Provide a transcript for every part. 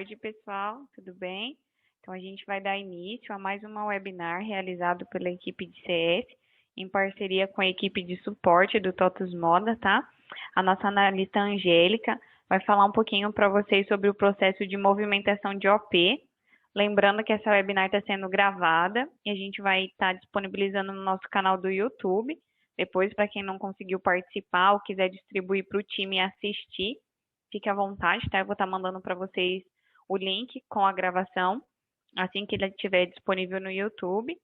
tarde, pessoal. Tudo bem? Então, a gente vai dar início a mais uma webinar realizado pela equipe de CS, em parceria com a equipe de suporte do TOTUS Moda, tá? A nossa analista Angélica vai falar um pouquinho para vocês sobre o processo de movimentação de OP. Lembrando que essa webinar está sendo gravada e a gente vai estar disponibilizando no nosso canal do YouTube. Depois, para quem não conseguiu participar ou quiser distribuir para o time assistir, fique à vontade, tá? Eu vou estar mandando para vocês o link com a gravação, assim que ele estiver disponível no YouTube.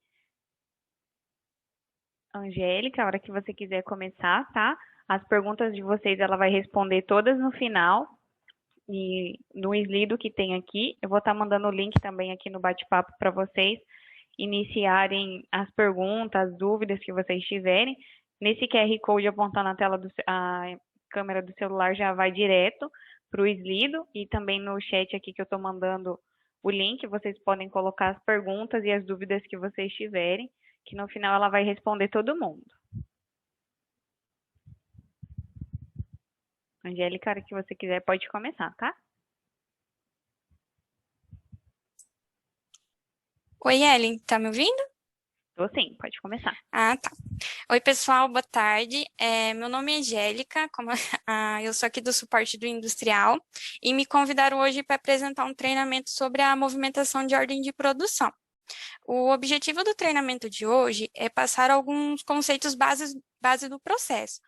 Angélica, a hora que você quiser começar, tá? As perguntas de vocês ela vai responder todas no final. E no Slido que tem aqui, eu vou estar mandando o link também aqui no bate-papo para vocês iniciarem as perguntas, as dúvidas que vocês tiverem. Nesse QR Code apontando a tela a câmera do celular já vai direto para o Slido e também no chat aqui que eu estou mandando o link, vocês podem colocar as perguntas e as dúvidas que vocês tiverem, que no final ela vai responder todo mundo. Angélica, a hora que você quiser pode começar, tá? Oi, Ellen, tá me ouvindo? Tô sim, pode começar. Ah, tá. Oi, pessoal, boa tarde. Meu nome é Angélica, eu sou aqui do suporte do industrial e me convidaram hoje para apresentar um treinamento sobre a movimentação de ordem de produção. O objetivo do treinamento de hoje é passar alguns conceitos base do processo,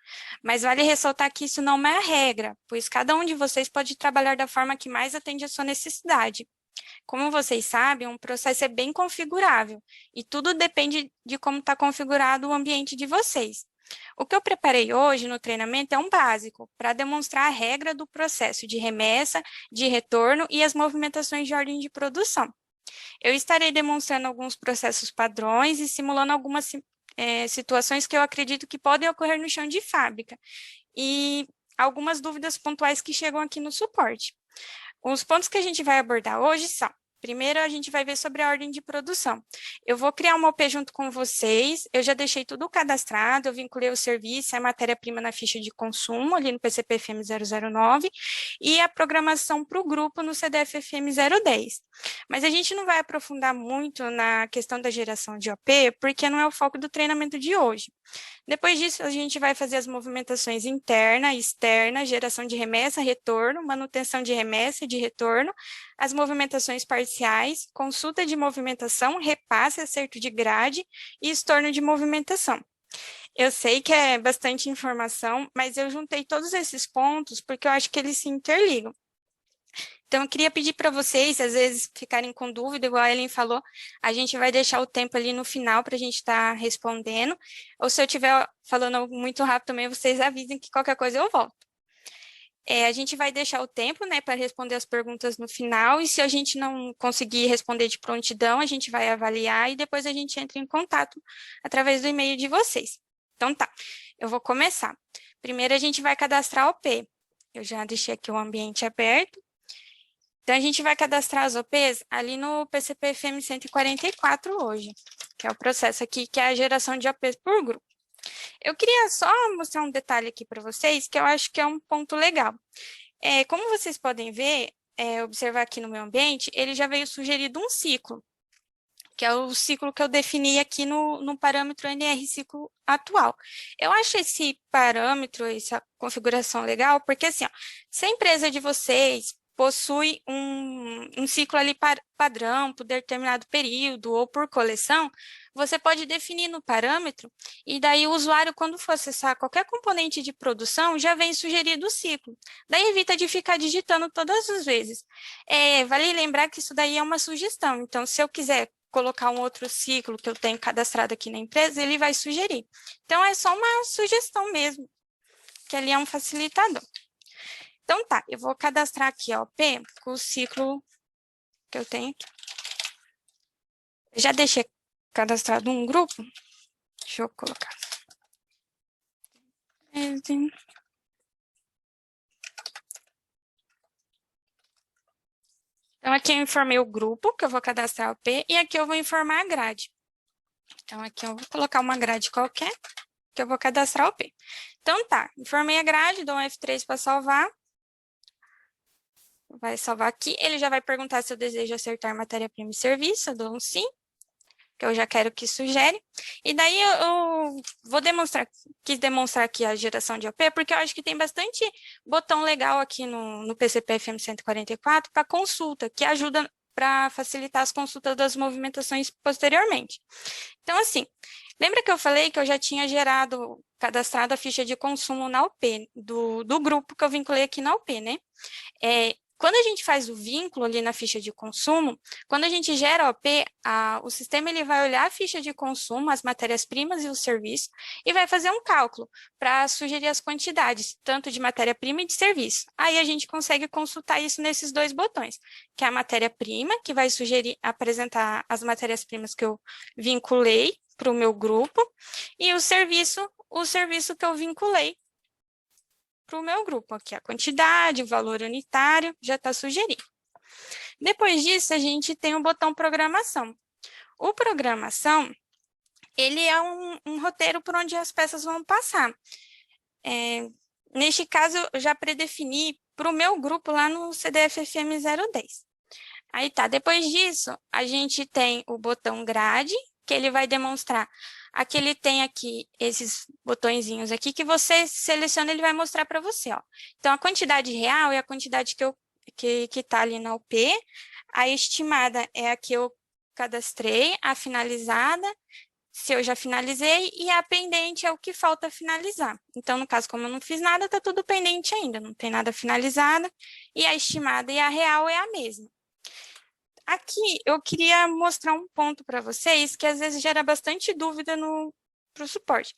mas vale ressaltar que isso não é a regra, pois cada um de vocês pode trabalhar da forma que mais atende à sua necessidade. Como vocês sabem, um processo é bem configurável e tudo depende de como está configurado o ambiente de vocês. O que eu preparei hoje no treinamento é um básico para demonstrar a regra do processo de remessa, de retorno e as movimentações de ordem de produção. Eu estarei demonstrando alguns processos padrões e simulando algumas situações que eu acredito que podem ocorrer no chão de fábrica e algumas dúvidas pontuais que chegam aqui no suporte. Os pontos que a gente vai abordar hoje são: primeiro, a gente vai ver sobre a ordem de produção. Eu vou criar uma OP junto com vocês, eu já deixei tudo cadastrado, eu vinculei o serviço, a matéria-prima na ficha de consumo, ali no PCP-FM 009, e a programação para o grupo no CDF-FM 010. Mas a gente não vai aprofundar muito na questão da geração de OP, porque não é o foco do treinamento de hoje. Depois disso, a gente vai fazer as movimentações interna, externa, geração de remessa, retorno, manutenção de remessa e de retorno, as movimentações parciais, consulta de movimentação, repasse, acerto de grade e estorno de movimentação. Eu sei que é bastante informação, mas eu juntei todos esses pontos porque eu acho que eles se interligam. Então, eu queria pedir para vocês, às vezes, ficarem com dúvida, igual a Ellen falou, a gente vai deixar o tempo ali no final para a gente estar respondendo, ou se eu estiver falando muito rápido também, vocês avisem que qualquer coisa eu volto. A gente vai deixar o tempo, né, para responder as perguntas no final, e se a gente não conseguir responder de prontidão, a gente vai avaliar e depois a gente entra em contato através do e-mail de vocês. Então, tá, eu vou começar. Primeiro, a gente vai cadastrar a OP. Eu já deixei aqui o ambiente aberto. Então, a gente vai cadastrar as OPs ali no PCP-FM 144 hoje, que é o processo aqui, que é a geração de OPs por grupo. Eu queria só mostrar um detalhe aqui para vocês, que eu acho que é um ponto legal. Como vocês podem ver, observar aqui no meu ambiente, ele já veio sugerido um ciclo, que é o ciclo que eu defini aqui no parâmetro NR ciclo atual. Eu acho esse parâmetro, essa configuração legal, porque assim, ó, se a empresa de vocês possui um ciclo ali padrão por determinado período ou por coleção, você pode definir no parâmetro e daí o usuário, quando for acessar qualquer componente de produção, já vem sugerido o ciclo. Daí evita de ficar digitando todas as vezes. Vale lembrar que isso daí é uma sugestão, então se eu quiser colocar um outro ciclo que eu tenho cadastrado aqui na empresa, ele vai sugerir. Então, é só uma sugestão mesmo, que ali é um facilitador. Então, tá, eu vou cadastrar aqui, ó, P, com o ciclo que eu tenho aqui. Eu já deixei cadastrado um grupo. Deixa eu colocar. Então, aqui eu informei o grupo, que eu vou cadastrar o P, e aqui eu vou informar a grade. Então, aqui eu vou colocar uma grade qualquer, que eu vou cadastrar o P. Então, tá, informei a grade, dou um F3 para salvar. Vai salvar aqui. Ele já vai perguntar se eu desejo acertar matéria-prima e serviço. Eu dou um sim, que eu já quero que sugere. E daí eu vou demonstrar, quis demonstrar aqui a geração de OP, porque eu acho que tem bastante botão legal aqui no PCP-FM 144 para consulta, que ajuda para facilitar as consultas das movimentações posteriormente. Então, assim, lembra que eu falei que eu já tinha cadastrado a ficha de consumo na UP, do grupo que eu vinculei aqui na UP, né? Quando a gente faz o vínculo ali na ficha de consumo, quando a gente gera a OP, o sistema ele vai olhar a ficha de consumo, as matérias-primas e o serviço, e vai fazer um cálculo para sugerir as quantidades, tanto de matéria-prima e de serviço. Aí a gente consegue consultar isso nesses dois botões, que é a matéria-prima, que vai sugerir apresentar as matérias-primas que eu vinculei para o meu grupo, e o serviço que eu vinculei para o meu grupo. Aqui a quantidade, o valor unitário, já está sugerido. Depois disso, a gente tem o botão programação. O programação, ele é um roteiro por onde as peças vão passar. Neste caso, eu já predefini para o meu grupo lá no CDF-FM 010. Aí tá, depois disso, a gente tem o botão grade, que ele vai demonstrar. Aqui ele tem aqui esses botõezinhos aqui que você seleciona, ele vai mostrar para você, ó. Então, a quantidade real é a quantidade que está ali na UP, a estimada é a que eu cadastrei, a finalizada, se eu já finalizei, e a pendente é o que falta finalizar. Então, no caso, como eu não fiz nada, está tudo pendente ainda, não tem nada finalizado, e a estimada e a real é a mesma. Aqui eu queria mostrar um ponto para vocês que às vezes gera bastante dúvida para o suporte,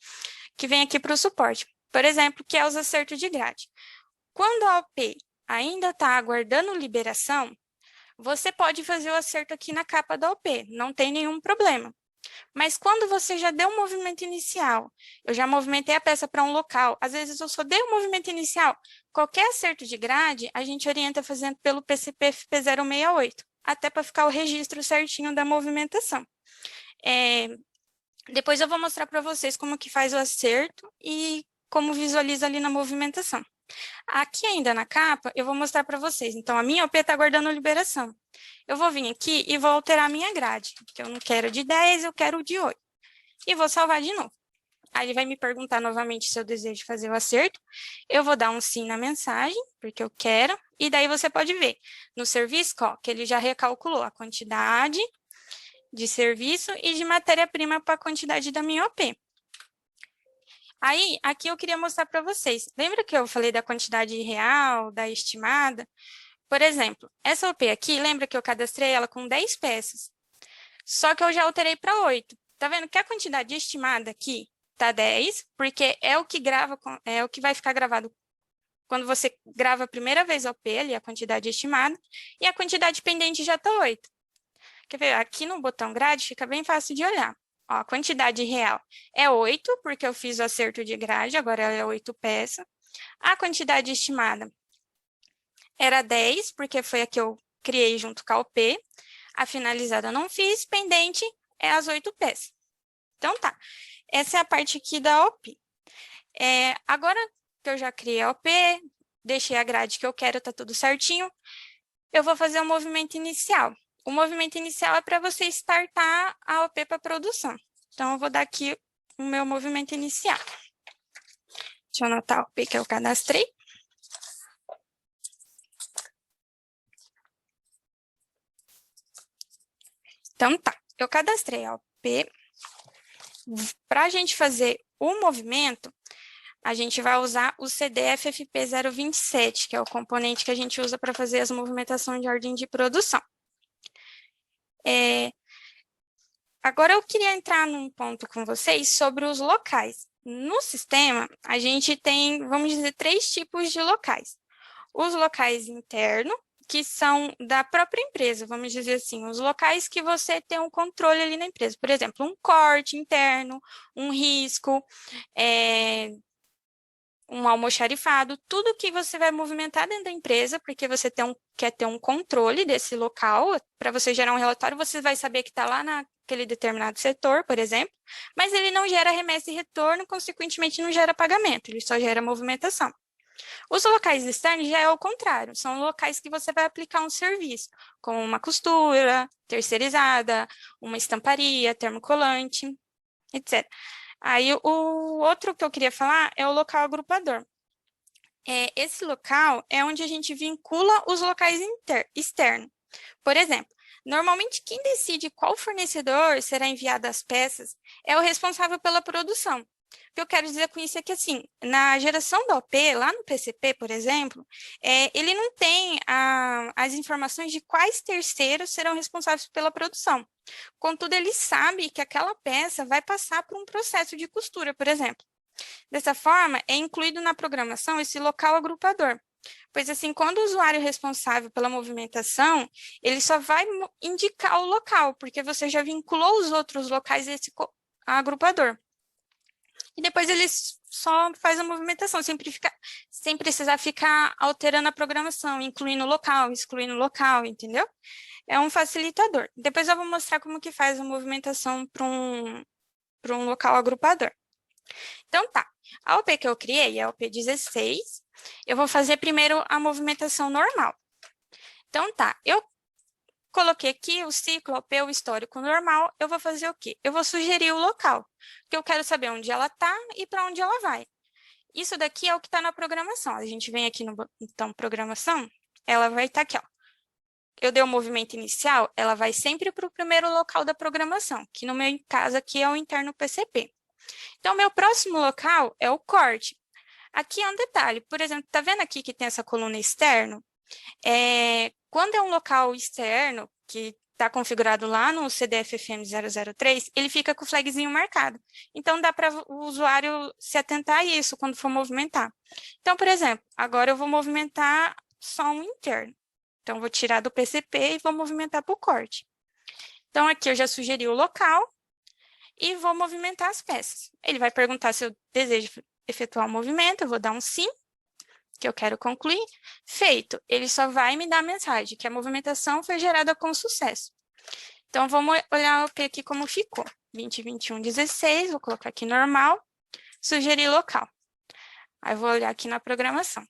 que vem aqui para o suporte. Por exemplo, que é os acertos de grade. Quando a OP ainda está aguardando liberação, você pode fazer o acerto aqui na capa da OP, não tem nenhum problema. Mas quando você já deu um movimento inicial, eu já movimentei a peça para um local, às vezes eu só dei um movimento inicial, qualquer acerto de grade, a gente orienta fazendo pelo PCP FP068, até para ficar o registro certinho da movimentação. Depois eu vou mostrar para vocês como que faz o acerto e como visualiza ali na movimentação. Aqui ainda na capa, eu vou mostrar para vocês. Então, a minha OP está aguardando a liberação. Eu vou vir aqui e vou alterar a minha grade, que eu não quero de 10, eu quero de 8. E vou salvar de novo. Aí ele vai me perguntar novamente se eu desejo fazer o acerto. Eu vou dar um sim na mensagem, porque eu quero. E daí você pode ver no serviço, ó, que ele já recalculou a quantidade de serviço e de matéria-prima para a quantidade da minha OP. Aí, aqui eu queria mostrar para vocês. Lembra que eu falei da quantidade real, da estimada? Por exemplo, essa OP aqui, lembra que eu cadastrei ela com 10 peças? Só que eu já alterei para 8. Tá vendo que a quantidade estimada aqui tá 10, porque é o que é o que vai ficar gravado quando você grava a primeira vez a OP, ali a quantidade estimada, e a quantidade pendente já tá 8. Quer ver? Aqui no botão grade fica bem fácil de olhar. Ó, a quantidade real é 8, porque eu fiz o acerto de grade, agora ela é 8 peças. A quantidade estimada era 10, porque foi a que eu criei junto com a OP. A finalizada eu não fiz, pendente é as 8 peças. Então tá, essa é a parte aqui da OP. Agora que eu já criei a OP, deixei a grade que eu quero, tá tudo certinho, eu vou fazer o movimento inicial. O movimento inicial é para você startar a OP para produção. Então, eu vou dar aqui o meu movimento inicial. Deixa eu anotar a OP que eu cadastrei. Então, tá. Eu cadastrei a OP. Para a gente fazer o movimento, a gente vai usar o CDF-FP027, que é o componente que a gente usa para fazer as movimentações de ordem de produção. Agora, eu queria entrar num ponto com vocês sobre os locais. No sistema, a gente tem, vamos dizer, 3 tipos de locais. Os locais internos, que são da própria empresa, vamos dizer assim, os locais que você tem um controle ali na empresa. Por exemplo, um corte interno, um risco, um almoxarifado, tudo que você vai movimentar dentro da empresa, porque você quer ter um controle desse local, para você gerar um relatório, você vai saber que está lá naquele determinado setor, por exemplo, mas ele não gera remessa e retorno, consequentemente não gera pagamento, ele só gera movimentação. Os locais externos já é o contrário, são locais que você vai aplicar um serviço, como uma costura terceirizada, uma estamparia, termocolante, etc. Aí o outro que eu queria falar é o local agrupador. Esse local é onde a gente vincula os locais externos. Por exemplo, normalmente quem decide qual fornecedor será enviado as peças é o responsável pela produção. O que eu quero dizer com isso é que, assim, na geração da OP, lá no PCP, por exemplo, ele não tem as informações de quais terceiros serão responsáveis pela produção. Contudo, ele sabe que aquela peça vai passar por um processo de costura, por exemplo. Dessa forma, é incluído na programação esse local agrupador, pois assim, quando o usuário responsável pela movimentação, ele só vai indicar o local, porque você já vinculou os outros locais desse agrupador. E depois ele só faz a movimentação, sem precisar ficar alterando a programação, incluindo o local, excluindo o local, entendeu? É um facilitador. Depois eu vou mostrar como que faz a movimentação para um local agrupador. Então tá, a OP que eu criei é a OP 16, eu vou fazer primeiro a movimentação normal. Então tá, eu coloquei aqui o ciclo, a OP, o histórico normal, eu vou fazer o quê? Eu vou sugerir o local, porque eu quero saber onde ela está e para onde ela vai. Isso daqui é o que está na programação. A gente vem aqui no botão programação, ela vai estar aqui, ó. Eu dei o movimento inicial, ela vai sempre para o primeiro local da programação, que no meu caso aqui é o interno PCP. Então, meu próximo local é o corte. Aqui é um detalhe, por exemplo, tá vendo aqui que tem essa coluna externo? Quando é um local externo, que está configurado lá no CDF-FM 003, ele fica com o flagzinho marcado. Então, dá para o usuário se atentar a isso quando for movimentar. Então, por exemplo, agora eu vou movimentar só um interno. Então, vou tirar do PCP e vou movimentar para o corte. Então, aqui eu já sugeri o local e vou movimentar as peças. Ele vai perguntar se eu desejo efetuar o movimento, eu vou dar um sim, que eu quero concluir. Feito, ele só vai me dar a mensagem que a movimentação foi gerada com sucesso. Então, vamos olhar aqui como ficou. 20, 21, 16, vou colocar aqui normal, sugerir local. Aí, vou olhar aqui na programação.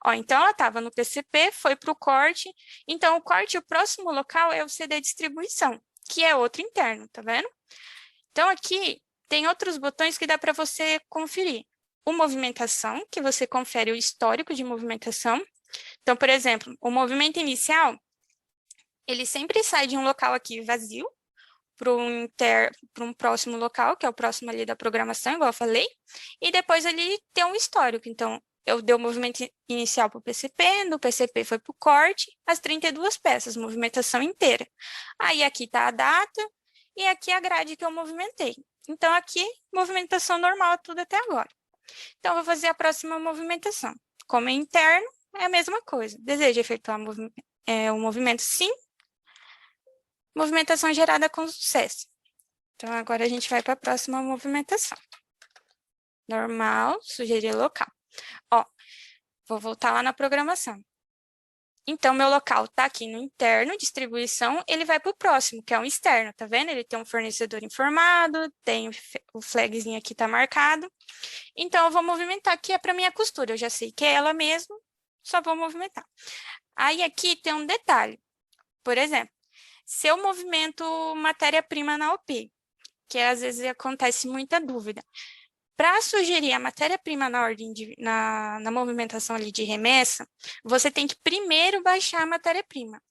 Ó, então, ela estava no PCP, foi para o corte. Então, o corte, o próximo local é o CD distribuição, que é outro interno, tá vendo? Então, aqui tem outros botões que dá para você conferir. O movimentação, que você confere o histórico de movimentação. Então, por exemplo, o movimento inicial, ele sempre sai de um local aqui vazio para um próximo local, que é o próximo ali da programação, igual eu falei, e depois ele tem um histórico. Então, eu dei o movimento inicial para o PCP, no PCP foi para o corte, as 32 peças, movimentação inteira. Aí aqui está a data e aqui a grade que eu movimentei. Então, aqui, movimentação normal, tudo até agora. Então, eu vou fazer a próxima movimentação. Como é interno, é a mesma coisa. Deseja efetuar o movimento sim. Movimentação gerada com sucesso. Então, agora a gente vai para a próxima movimentação. Normal, sugerir local. Ó, vou voltar lá na programação. Então, meu local está aqui no interno, distribuição, ele vai para o próximo, que é um externo, tá vendo? Ele tem um fornecedor informado, tem o flagzinho aqui está marcado. Então, eu vou movimentar aqui, é para minha costura, eu já sei que é ela mesmo, só vou movimentar. Aí, aqui tem um detalhe. Por exemplo, se eu movimento matéria-prima na OP, que às vezes acontece muita dúvida. Para sugerir a matéria-prima na movimentação ali de remessa, você tem que primeiro baixar a matéria-prima.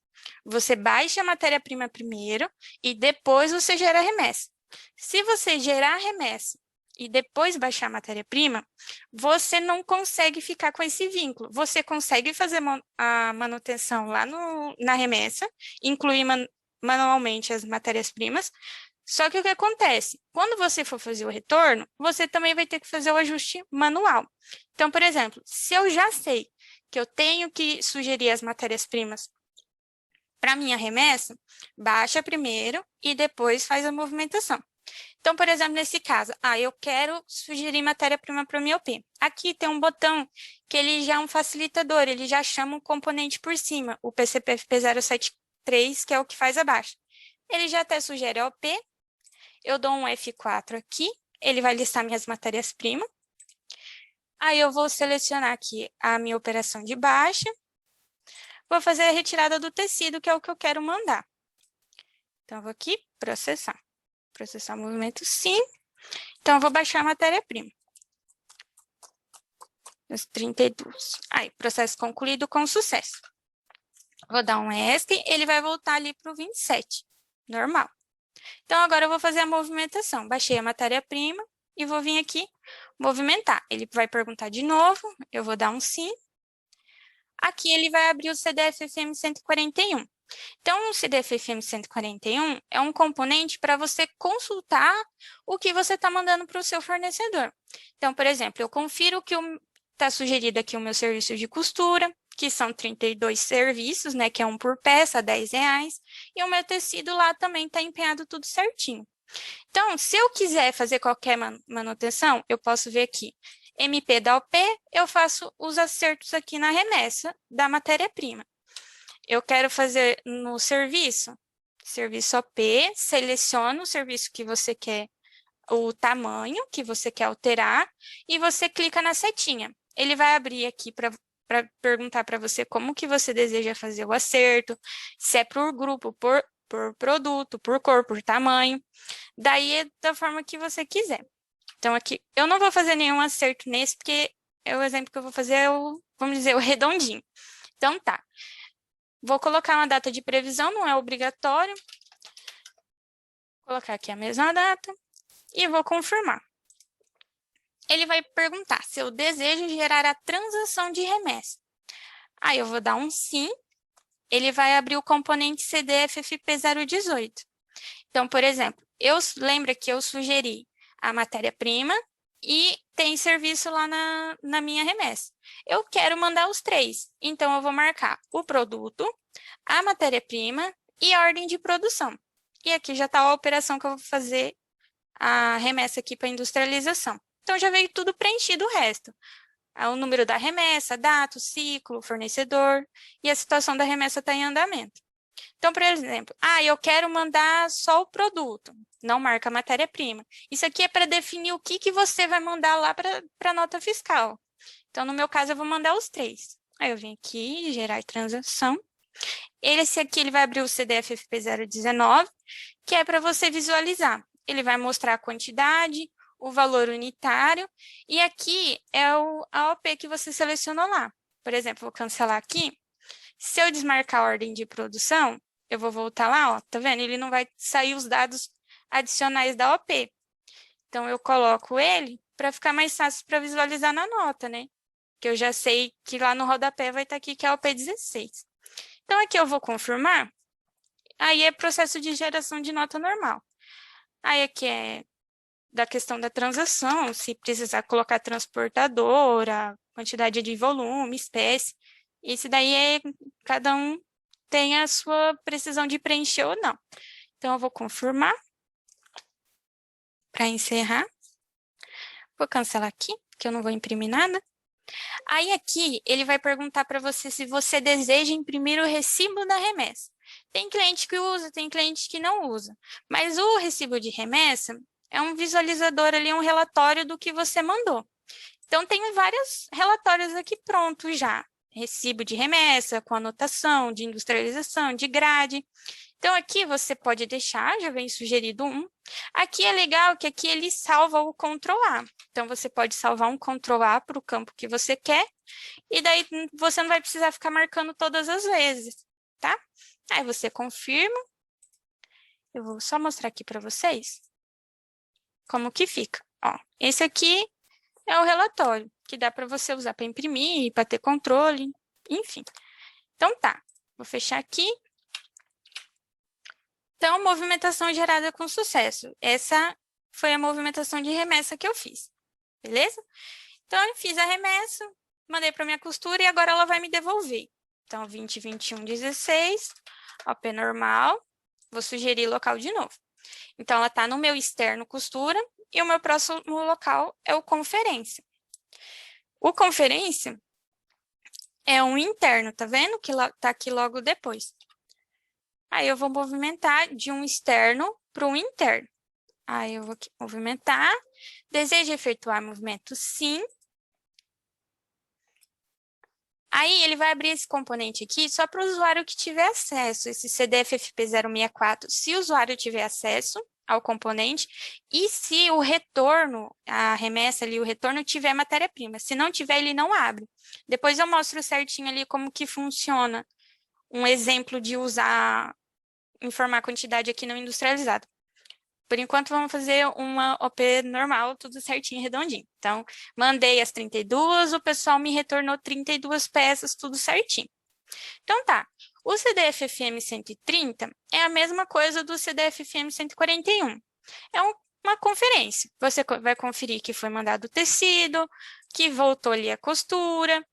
Você baixa a matéria-prima primeiro e depois você gera a remessa. Se você gerar a remessa e depois baixar a matéria-prima, você não consegue ficar com esse vínculo. Você consegue fazer a manutenção lá na remessa, incluir manualmente as matérias-primas. Só que o que acontece? Quando você for fazer o retorno, você também vai ter que fazer o ajuste manual. Então, por exemplo, se eu já sei que eu tenho que sugerir as matérias-primas para minha remessa, baixa primeiro e depois faz a movimentação. Então, por exemplo, nesse caso, eu quero sugerir matéria-prima para o meu OP. Aqui tem um botão que ele já é um facilitador, ele já chama um componente por cima, o PCP-FP073, que é o que faz abaixo. Ele já até sugere a OP, eu dou um F4 aqui, ele vai listar minhas matérias-primas. Aí eu vou selecionar aqui a minha operação de baixa. Vou fazer a retirada do tecido, que é o que eu quero mandar. Então, eu vou aqui, processar. Processar o movimento sim. Então, eu vou baixar a matéria-prima. Os 32. Aí, processo concluído com sucesso. Vou dar um ESC, ele vai voltar ali para o 27. Normal. Então, agora eu vou fazer a movimentação. Baixei a matéria-prima e vou vir aqui movimentar. Ele vai perguntar de novo, eu vou dar um sim. Aqui ele vai abrir o CDF-FM 141. Então, o CDF-FM 141 é um componente para você consultar o que você está mandando para o seu fornecedor. Então, por exemplo, eu confiro que está sugerido aqui o meu serviço de costura, que são 32 serviços, né, que é um por peça, R$ 10, e o meu tecido lá também está empenhado tudo certinho. Então, se eu quiser fazer qualquer manutenção, eu posso vir aqui, MP da OP, eu faço os acertos aqui na remessa da matéria-prima. Eu quero fazer no serviço, serviço OP, seleciono o serviço que você quer, o tamanho que você quer alterar, e você clica na setinha. Ele vai abrir aqui para perguntar para você como que você deseja fazer o acerto, se é por grupo, por produto, por cor, por tamanho. Daí é da forma que você quiser. Então, aqui, eu não vou fazer nenhum acerto nesse, porque o exemplo que eu vou fazer é o, vamos dizer, o redondinho. Então, tá. Vou colocar uma data de previsão, não é obrigatório. Vou colocar aqui a mesma data e vou confirmar. Ele vai perguntar se eu desejo gerar a transação de remessa. Aí eu vou dar um sim. Ele vai abrir o componente CDF-FP018. Então, por exemplo, lembra que eu sugeri a matéria-prima e tem serviço lá na minha remessa. Eu quero mandar os 3, então eu vou marcar o produto, a matéria-prima e a ordem de produção. E aqui já está a operação que eu vou fazer a remessa aqui para industrialização. Então, já veio tudo preenchido o resto. O número da remessa, data, ciclo, fornecedor, e a situação da remessa está em andamento. Então, por exemplo, eu quero mandar só o produto, não marca a matéria-prima. Isso aqui é para definir o que você vai mandar lá para a nota fiscal. Então, no meu caso, eu vou mandar os 3. Aí eu venho aqui, gerar transação. Esse aqui ele vai abrir o CDF-FP019, que é para você visualizar. Ele vai mostrar a quantidade, o valor unitário, e aqui é a OP que você selecionou lá. Por exemplo, vou cancelar aqui. Se eu desmarcar a ordem de produção, eu vou voltar lá, ó, tá vendo? Ele não vai sair os dados adicionais da OP. Então, eu coloco ele para ficar mais fácil para visualizar na nota, né? Que eu já sei que lá no rodapé vai estar aqui que é a OP 16. Então, aqui eu vou confirmar. Aí é processo de geração de nota normal. Aí aqui é da questão da transação, se precisar colocar transportadora, quantidade de volume, espécie. Isso daí cada um tem a sua precisão de preencher ou não. Então, eu vou confirmar para encerrar. Vou cancelar aqui, que eu não vou imprimir nada. Aí aqui, ele vai perguntar para você se você deseja imprimir o recibo da remessa. Tem cliente que usa, tem cliente que não usa. Mas o recibo de remessa é um visualizador ali, um relatório do que você mandou. Então, tem vários relatórios aqui prontos já. Recibo de remessa, com anotação, de industrialização, de grade. Então, aqui você pode deixar, já vem sugerido um. Aqui é legal que aqui ele salva o Ctrl+A. Então, você pode salvar um Ctrl+A para o campo que você quer, e daí você não vai precisar ficar marcando todas as vezes, tá? Aí você confirma. Eu vou só mostrar aqui para vocês como que fica. Ó, esse aqui é o relatório, que dá para você usar para imprimir, para ter controle, enfim. Então, tá. Vou fechar aqui. Então, movimentação gerada com sucesso. Essa foi a movimentação de remessa que eu fiz, beleza? Então, eu fiz a remessa, mandei para minha costura e agora ela vai me devolver. Então, 20, 21, 16, OP normal, vou sugerir local de novo. Então, ela está no meu externo costura e o meu próximo local é o conferência. O conferência é um interno, tá vendo? Que tá aqui logo depois. Aí eu vou movimentar de um externo para um interno. Aí eu vou aqui movimentar. Deseja efetuar movimento? Sim. Aí ele vai abrir esse componente aqui só para o usuário que tiver acesso, esse CDFFP064. Se o usuário tiver acesso ao componente e se o retorno, a remessa ali, o retorno tiver matéria-prima. Se não tiver, ele não abre. Depois eu mostro certinho ali como que funciona um exemplo de usar, informar a quantidade aqui no industrializado. Por enquanto, vamos fazer uma OP normal, tudo certinho, redondinho. Então, mandei as 32, o pessoal me retornou 32 peças, tudo certinho. Então, tá. O CDF-FM 130 é a mesma coisa do CDF-FM 141. É uma conferência. Você vai conferir que foi mandado o tecido, que voltou ali a costura.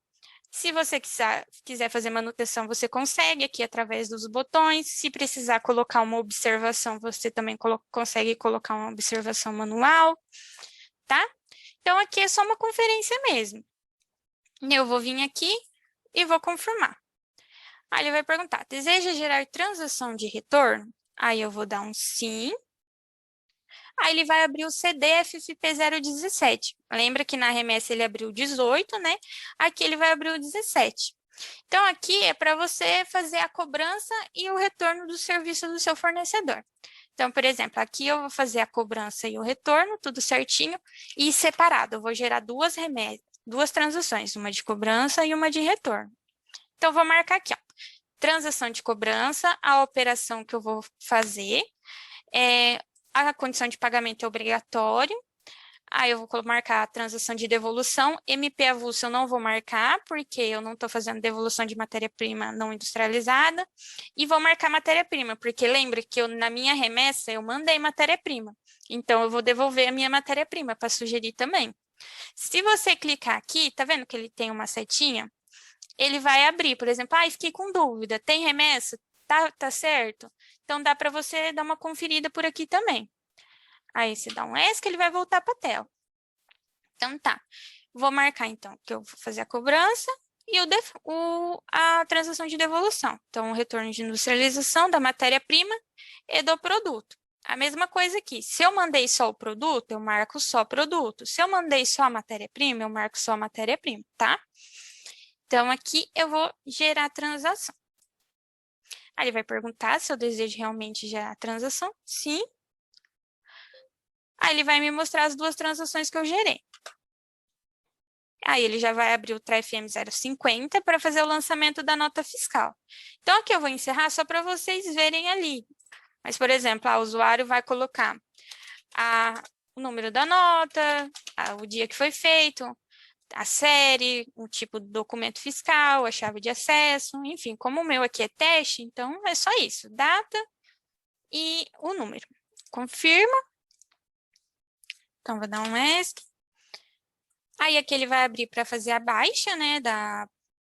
Se você quiser fazer manutenção, você consegue aqui através dos botões. Se precisar colocar uma observação, você também consegue colocar uma observação manual, tá? Então, aqui é só uma conferência mesmo. Eu vou vir aqui e vou confirmar. Aí ele vai perguntar, deseja gerar transação de retorno? Aí eu vou dar um sim. Aí ele vai abrir o CDFFP017. Lembra que na remessa ele abriu 18, né? Aqui ele vai abrir o 17. Então, aqui é para você fazer a cobrança e o retorno do serviço do seu fornecedor. Então, por exemplo, aqui eu vou fazer a cobrança e o retorno, tudo certinho, e separado. Eu vou gerar duas transações, uma de cobrança e uma de retorno. Então, eu vou marcar aqui, ó, transação de cobrança, a operação que eu vou fazer, a condição de pagamento é obrigatório. Aí eu vou marcar a transação de devolução. MP avulso eu não vou marcar, porque eu não estou fazendo devolução de matéria-prima não industrializada. E vou marcar matéria-prima, porque lembra que na minha remessa eu mandei matéria-prima. Então, eu vou devolver a minha matéria-prima para sugerir também. Se você clicar aqui, tá vendo que ele tem uma setinha? Ele vai abrir, por exemplo, fiquei com dúvida, tem remessa? Tá certo? Então, dá para você dar uma conferida por aqui também. Aí, você dá um ESC, ele vai voltar para a tela. Então, tá. Vou marcar, então, que eu vou fazer a cobrança e a transação de devolução. Então, o retorno de industrialização da matéria-prima e do produto. A mesma coisa aqui. Se eu mandei só o produto, eu marco só produto. Se eu mandei só a matéria-prima, eu marco só a matéria-prima, tá? Então, aqui eu vou gerar a transação. Aí ele vai perguntar se eu desejo realmente gerar a transação. Sim. Aí ele vai me mostrar as duas transações que eu gerei. Aí ele já vai abrir o TREFM 050 para fazer o lançamento da nota fiscal. Então, aqui eu vou encerrar só para vocês verem ali. Mas, por exemplo, o usuário vai colocar o número da nota, o dia que foi feito, a série, o tipo de documento fiscal, a chave de acesso, enfim, como o meu aqui é teste, então é só isso, data e o número. Confirma. Então, vou dar um ESC. Aí, aqui ele vai abrir para fazer a baixa, né,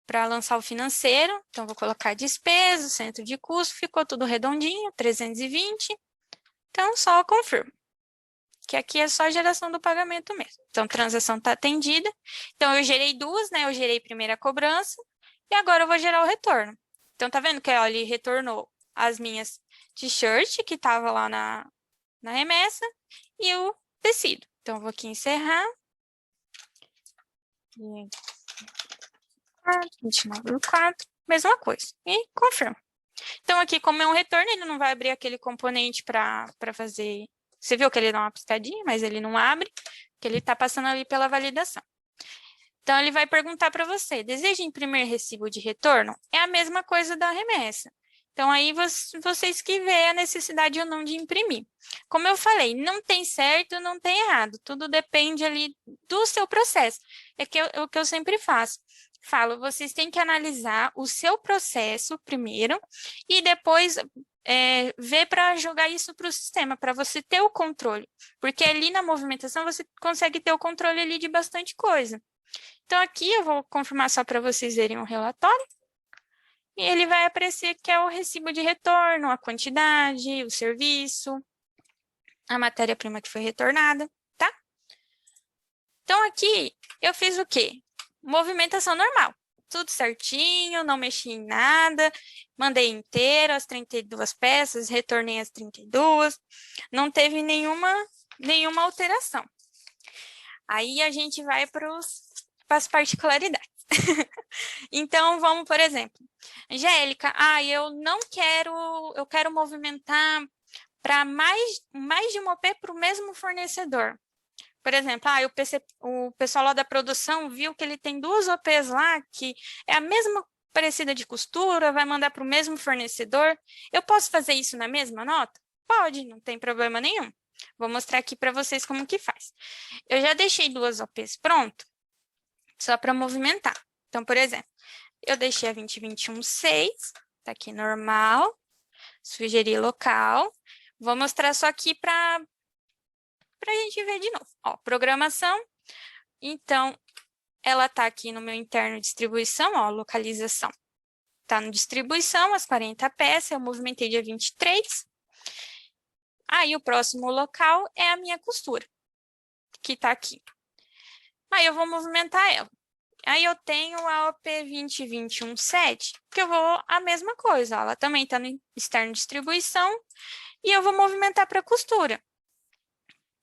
para lançar o financeiro. Então, vou colocar despesa, centro de custo, ficou tudo redondinho, 320. Então, só confirma. Que aqui é só a geração do pagamento mesmo. Então, transação está atendida. Então, eu gerei duas, né? Eu gerei primeiro a cobrança e agora eu vou gerar o retorno. Então, tá vendo que ó, ele retornou as minhas t-shirt que estava lá na remessa e o tecido. Então, eu vou aqui encerrar. 29,4, mesma coisa. E confirma. Então, aqui, como é um retorno, ele não vai abrir aquele componente para fazer... Você viu que ele dá uma piscadinha, mas ele não abre, que ele está passando ali pela validação. Então, ele vai perguntar para você, deseja imprimir recibo de retorno? É a mesma coisa da remessa. Então, aí vocês que vê a necessidade ou não de imprimir. Como eu falei, não tem certo, não tem errado. Tudo depende ali do seu processo. É o que eu sempre faço. Falo, vocês têm que analisar o seu processo primeiro e depois ver para jogar isso para o sistema, para você ter o controle. Porque ali na movimentação você consegue ter o controle ali de bastante coisa. Então, aqui eu vou confirmar só para vocês verem o relatório. E ele vai aparecer que é o recibo de retorno, a quantidade, o serviço, a matéria-prima que foi retornada, tá? Então, aqui eu fiz o quê? Movimentação normal. Tudo certinho, não mexi em nada, mandei inteiro as 32 peças, retornei as 32, não teve nenhuma alteração. Aí a gente vai para as particularidades. Então, vamos, por exemplo, Angélica, eu quero movimentar para mais de uma OP para o mesmo fornecedor. Por exemplo, o pessoal lá da produção viu que ele tem duas OPs lá, que é a mesma parecida de costura, vai mandar para o mesmo fornecedor. Eu posso fazer isso na mesma nota? Pode, não tem problema nenhum. Vou mostrar aqui para vocês como que faz. Eu já deixei duas OPs pronto, só para movimentar. Então, por exemplo, eu deixei a 2021-6, tá aqui normal, sugerir local. Vou mostrar só aqui para a gente ver de novo. Ó, programação. Então, ela tá aqui no meu interno distribuição, ó, localização. Tá no distribuição, as 40 peças, eu movimentei dia 23. Aí, o próximo local é a minha costura, que tá aqui. Aí, eu vou movimentar ela. Aí, eu tenho a OP 2021-7, que eu vou a mesma coisa. Ó, ela também tá no externo distribuição. E eu vou movimentar para costura,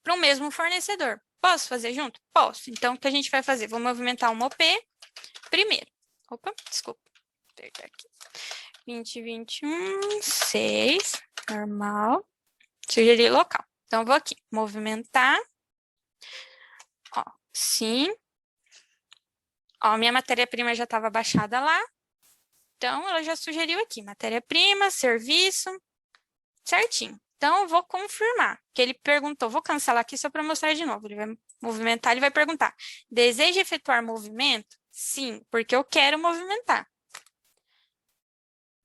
para o mesmo fornecedor. Posso fazer junto? Posso. Então, o que a gente vai fazer? Vou movimentar uma OP primeiro. Opa, desculpa. Vou apertar aqui. 2021, 6, normal. Sugerir local. Então, vou aqui, movimentar. Ó, sim. Ó, minha matéria-prima já estava baixada lá. Então, ela já sugeriu aqui, matéria-prima, serviço, certinho. Então, eu vou confirmar, que ele perguntou, vou cancelar aqui só para mostrar de novo. Ele vai movimentar, ele vai perguntar, deseja efetuar movimento? Sim, porque eu quero movimentar.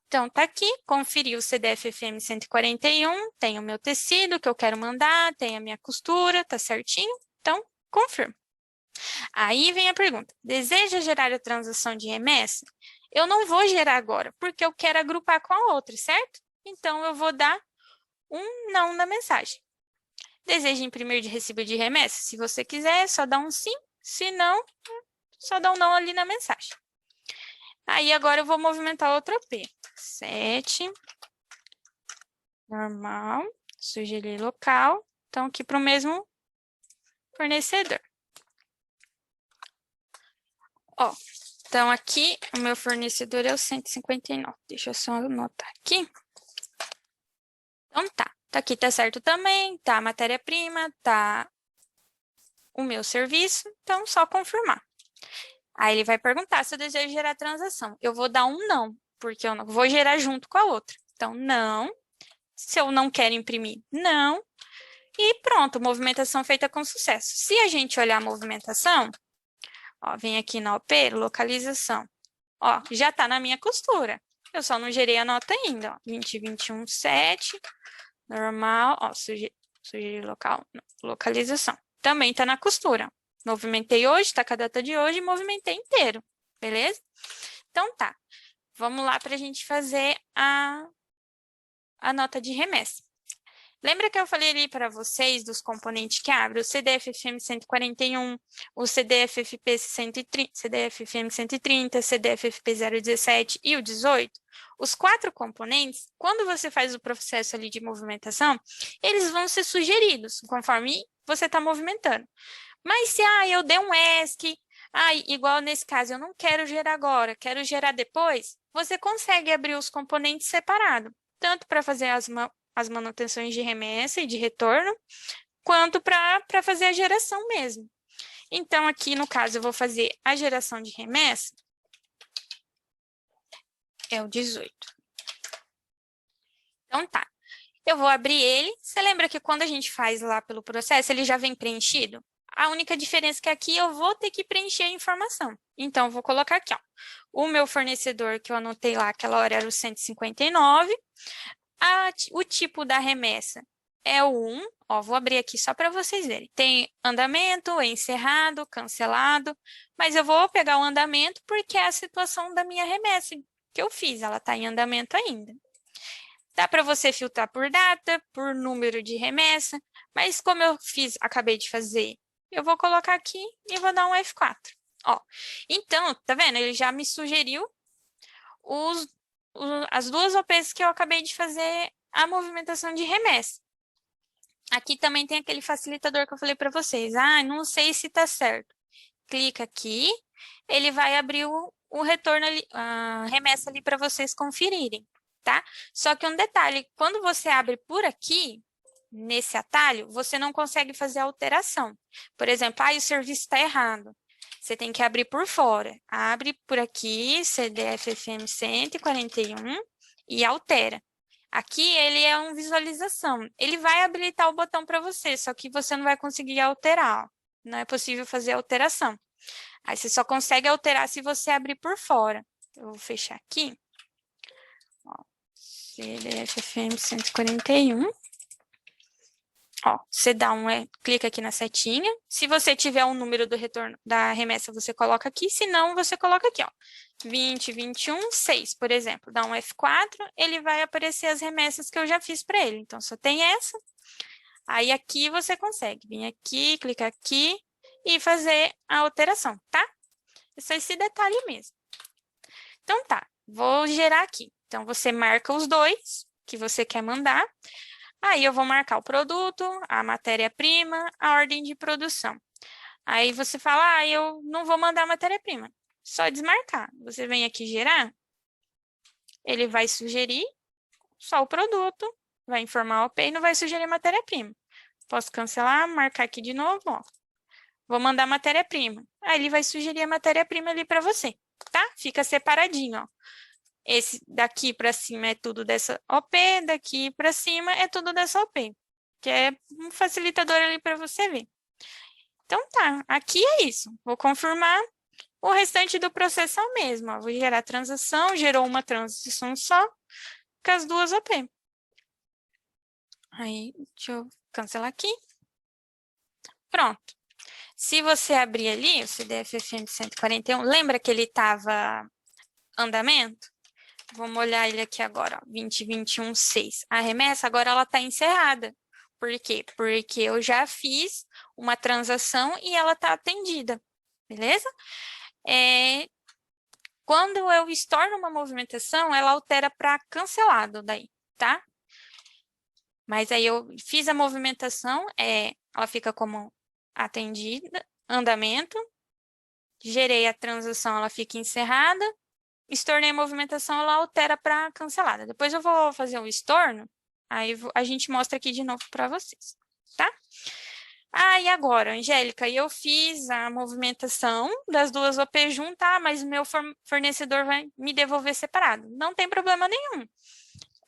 Então, tá aqui, conferi o CDF-FM 141, tem o meu tecido que eu quero mandar, tem a minha costura, tá certinho? Então, confirmo. Aí vem a pergunta, deseja gerar a transação de remessa? Eu não vou gerar agora, porque eu quero agrupar com a outra, certo? Então, eu vou dar um não na mensagem. Deseja imprimir de recibo de remessa? Se você quiser, só dá um sim. Se não, só dá um não ali na mensagem. Aí, agora eu vou movimentar outra OP. 7. Normal. Sugerir local. Então, aqui para o mesmo fornecedor. Ó, então aqui o meu fornecedor é o 159. Deixa eu só anotar aqui. Então, tá. Tá aqui, tá certo também. Tá a matéria-prima, tá o meu serviço. Então, só confirmar. Aí ele vai perguntar se eu desejo gerar transação. Eu vou dar um não, porque eu não vou gerar junto com a outra. Então, não. Se eu não quero imprimir, não. E pronto, movimentação feita com sucesso. Se a gente olhar a movimentação, ó, vem aqui na OP, localização. Ó, já está na minha costura. Eu só não gerei a nota ainda, ó. 2021, 7, normal, ó, sugerir local, localização. Também está na costura. Movimentei hoje, está com a data de hoje, movimentei inteiro, beleza? Então tá, vamos lá para a gente fazer a nota de remessa. Lembra que eu falei ali para vocês dos componentes que abrem? O CDF-FM 141, o CDF-FP 130, CDF-FM 130, CDF-FP 017 e o 18? Os 4 componentes, quando você faz o processo ali de movimentação, eles vão ser sugeridos conforme você está movimentando. Mas se eu dei um ESC, igual nesse caso, eu não quero gerar agora, quero gerar depois, você consegue abrir os componentes separados, tanto para fazer as manutenções de remessa e de retorno, quanto para fazer a geração mesmo. Então, aqui no caso, eu vou fazer a geração de remessa, é o 18. Então, tá. Eu vou abrir ele. Você lembra que quando a gente faz lá pelo processo, ele já vem preenchido? A única diferença é que aqui eu vou ter que preencher a informação. Então, eu vou colocar aqui, ó. O meu fornecedor que eu anotei lá, aquela hora era o 159. O tipo da remessa é o 1. Ó, vou abrir aqui só para vocês verem. Tem andamento, encerrado, cancelado. Mas eu vou pegar o andamento porque é a situação da minha remessa que eu fiz. Ela está em andamento ainda. Dá para você filtrar por data, por número de remessa, mas como eu acabei de fazer, eu vou colocar aqui e vou dar um F4. Ó, então, tá vendo? Ele já me sugeriu as duas OPs que eu acabei de fazer a movimentação de remessa. Aqui também tem aquele facilitador que eu falei para vocês. Não sei se tá certo. Clica aqui, ele vai abrir o retorno ali, a remessa ali para vocês conferirem, tá? Só que um detalhe, quando você abre por aqui, nesse atalho, você não consegue fazer alteração. Por exemplo, o serviço está errado. Você tem que abrir por fora. Abre por aqui, CDF-FM 141 e altera. Aqui ele é uma visualização. Ele vai habilitar o botão para você, só que você não vai conseguir alterar. Ó. Não é possível fazer alteração. Aí você só consegue alterar se você abrir por fora. Eu vou fechar aqui. Ó, CDF-FM 141. Ó, você dá clica aqui na setinha. Se você tiver um número do retorno da remessa, você coloca aqui. Se não, você coloca aqui, ó. 20, 21, 6, por exemplo. Dá um F4, ele vai aparecer as remessas que eu já fiz para ele. Então, só tem essa. Aí, aqui você consegue vir aqui, clicar aqui e fazer a alteração, tá? É só esse detalhe mesmo. Então, tá. Vou gerar aqui. Então, você marca os dois que você quer mandar. Aí eu vou marcar o produto, a matéria-prima, a ordem de produção. Aí você fala, eu não vou mandar a matéria-prima. Só desmarcar. Você vem aqui gerar, ele vai sugerir só o produto, vai informar o OP e não vai sugerir matéria-prima. Posso cancelar, marcar aqui de novo, ó. Vou mandar matéria-prima. Aí ele vai sugerir a matéria-prima ali para você, tá? Fica separadinho, ó. Esse daqui para cima é tudo dessa OP, daqui para cima é tudo dessa OP, que é um facilitador ali para você ver. Então tá, aqui é isso. Vou confirmar o restante do processo é o mesmo. Ó. Vou gerar a transação, gerou uma transação só com as duas OP. Aí, deixa eu cancelar aqui. Pronto. Se você abrir ali o CDF-FM 141, lembra que ele estava andamento? Vamos olhar ele aqui agora, ó, 20, 21, 6. A remessa agora ela está encerrada. Por quê? Porque eu já fiz uma transação e ela está atendida, beleza? Quando eu estorno uma movimentação, ela altera para cancelado daí, tá? Mas aí eu fiz a movimentação, ela fica como atendida, andamento, gerei a transação, ela fica encerrada, estornei a movimentação, ela altera para cancelada. Depois eu vou fazer o estorno, aí a gente mostra aqui de novo para vocês, tá? E agora, Angélica, eu fiz a movimentação das duas OP juntas, mas o meu fornecedor vai me devolver separado. Não tem problema nenhum.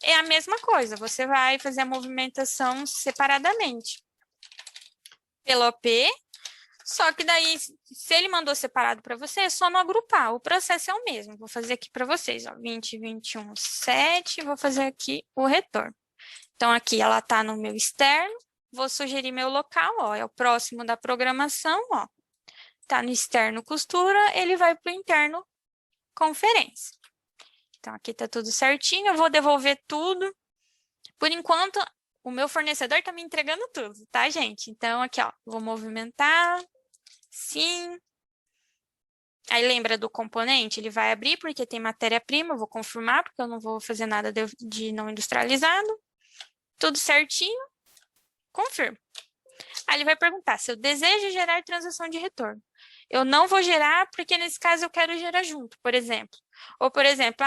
É a mesma coisa, você vai fazer a movimentação separadamente pela OP, só que daí, se ele mandou separado para você, é só não agrupar. O processo é o mesmo. Vou fazer aqui para vocês, ó, 20, 21, 7, vou fazer aqui o retorno. Então, aqui ela está no meu externo, vou sugerir meu local, ó, é o próximo da programação, ó. Está no externo costura, ele vai para o interno conferência. Então, aqui está tudo certinho, eu vou devolver tudo. Por enquanto, o meu fornecedor está me entregando tudo, tá, gente? Então, aqui, ó, vou movimentar. Sim. Aí lembra do componente? Ele vai abrir porque tem matéria-prima, vou confirmar, porque eu não vou fazer nada de não industrializado. Tudo certinho. Confirmo. Aí ele vai perguntar se eu desejo gerar transação de retorno. Eu não vou gerar porque nesse caso eu quero gerar junto, por exemplo. Ou, por exemplo,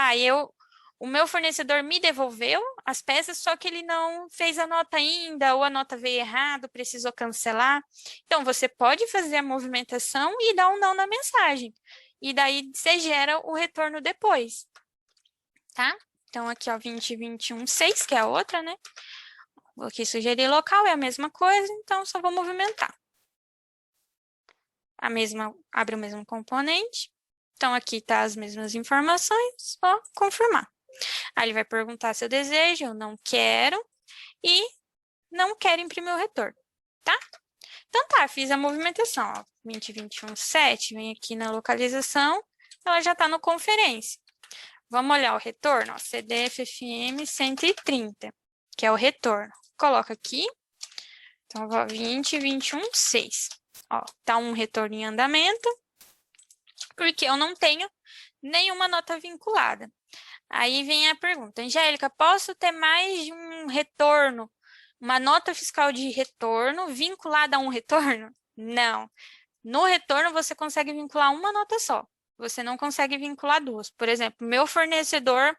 o meu fornecedor me devolveu as peças, só que ele não fez a nota ainda, ou a nota veio errado, precisou cancelar. Então, você pode fazer a movimentação e dar um não na mensagem. E daí, você gera o retorno depois. Tá? Então, aqui, ó, 20, 21, 6, que é a outra, né? Vou aqui sugerir local, é a mesma coisa, então, só vou movimentar. Abre o mesmo componente. Então, aqui tá as mesmas informações, só confirmar. Aí ele vai perguntar se eu desejo, eu não quero e não quero imprimir o retorno, tá? Então tá, fiz a movimentação, ó, 20, 21, 7, vem aqui na localização, ela já tá no conferência. Vamos olhar o retorno, ó, CDF-FM 130, que é o retorno. Coloca aqui, então, ó, 20, 21, 6. Ó, tá um retorno em andamento, porque eu não tenho nenhuma nota vinculada. Aí vem a pergunta, Angélica, posso ter mais de um retorno, uma nota fiscal de retorno vinculada a um retorno? Não. No retorno, você consegue vincular uma nota só. Você não consegue vincular duas. Por exemplo, meu fornecedor,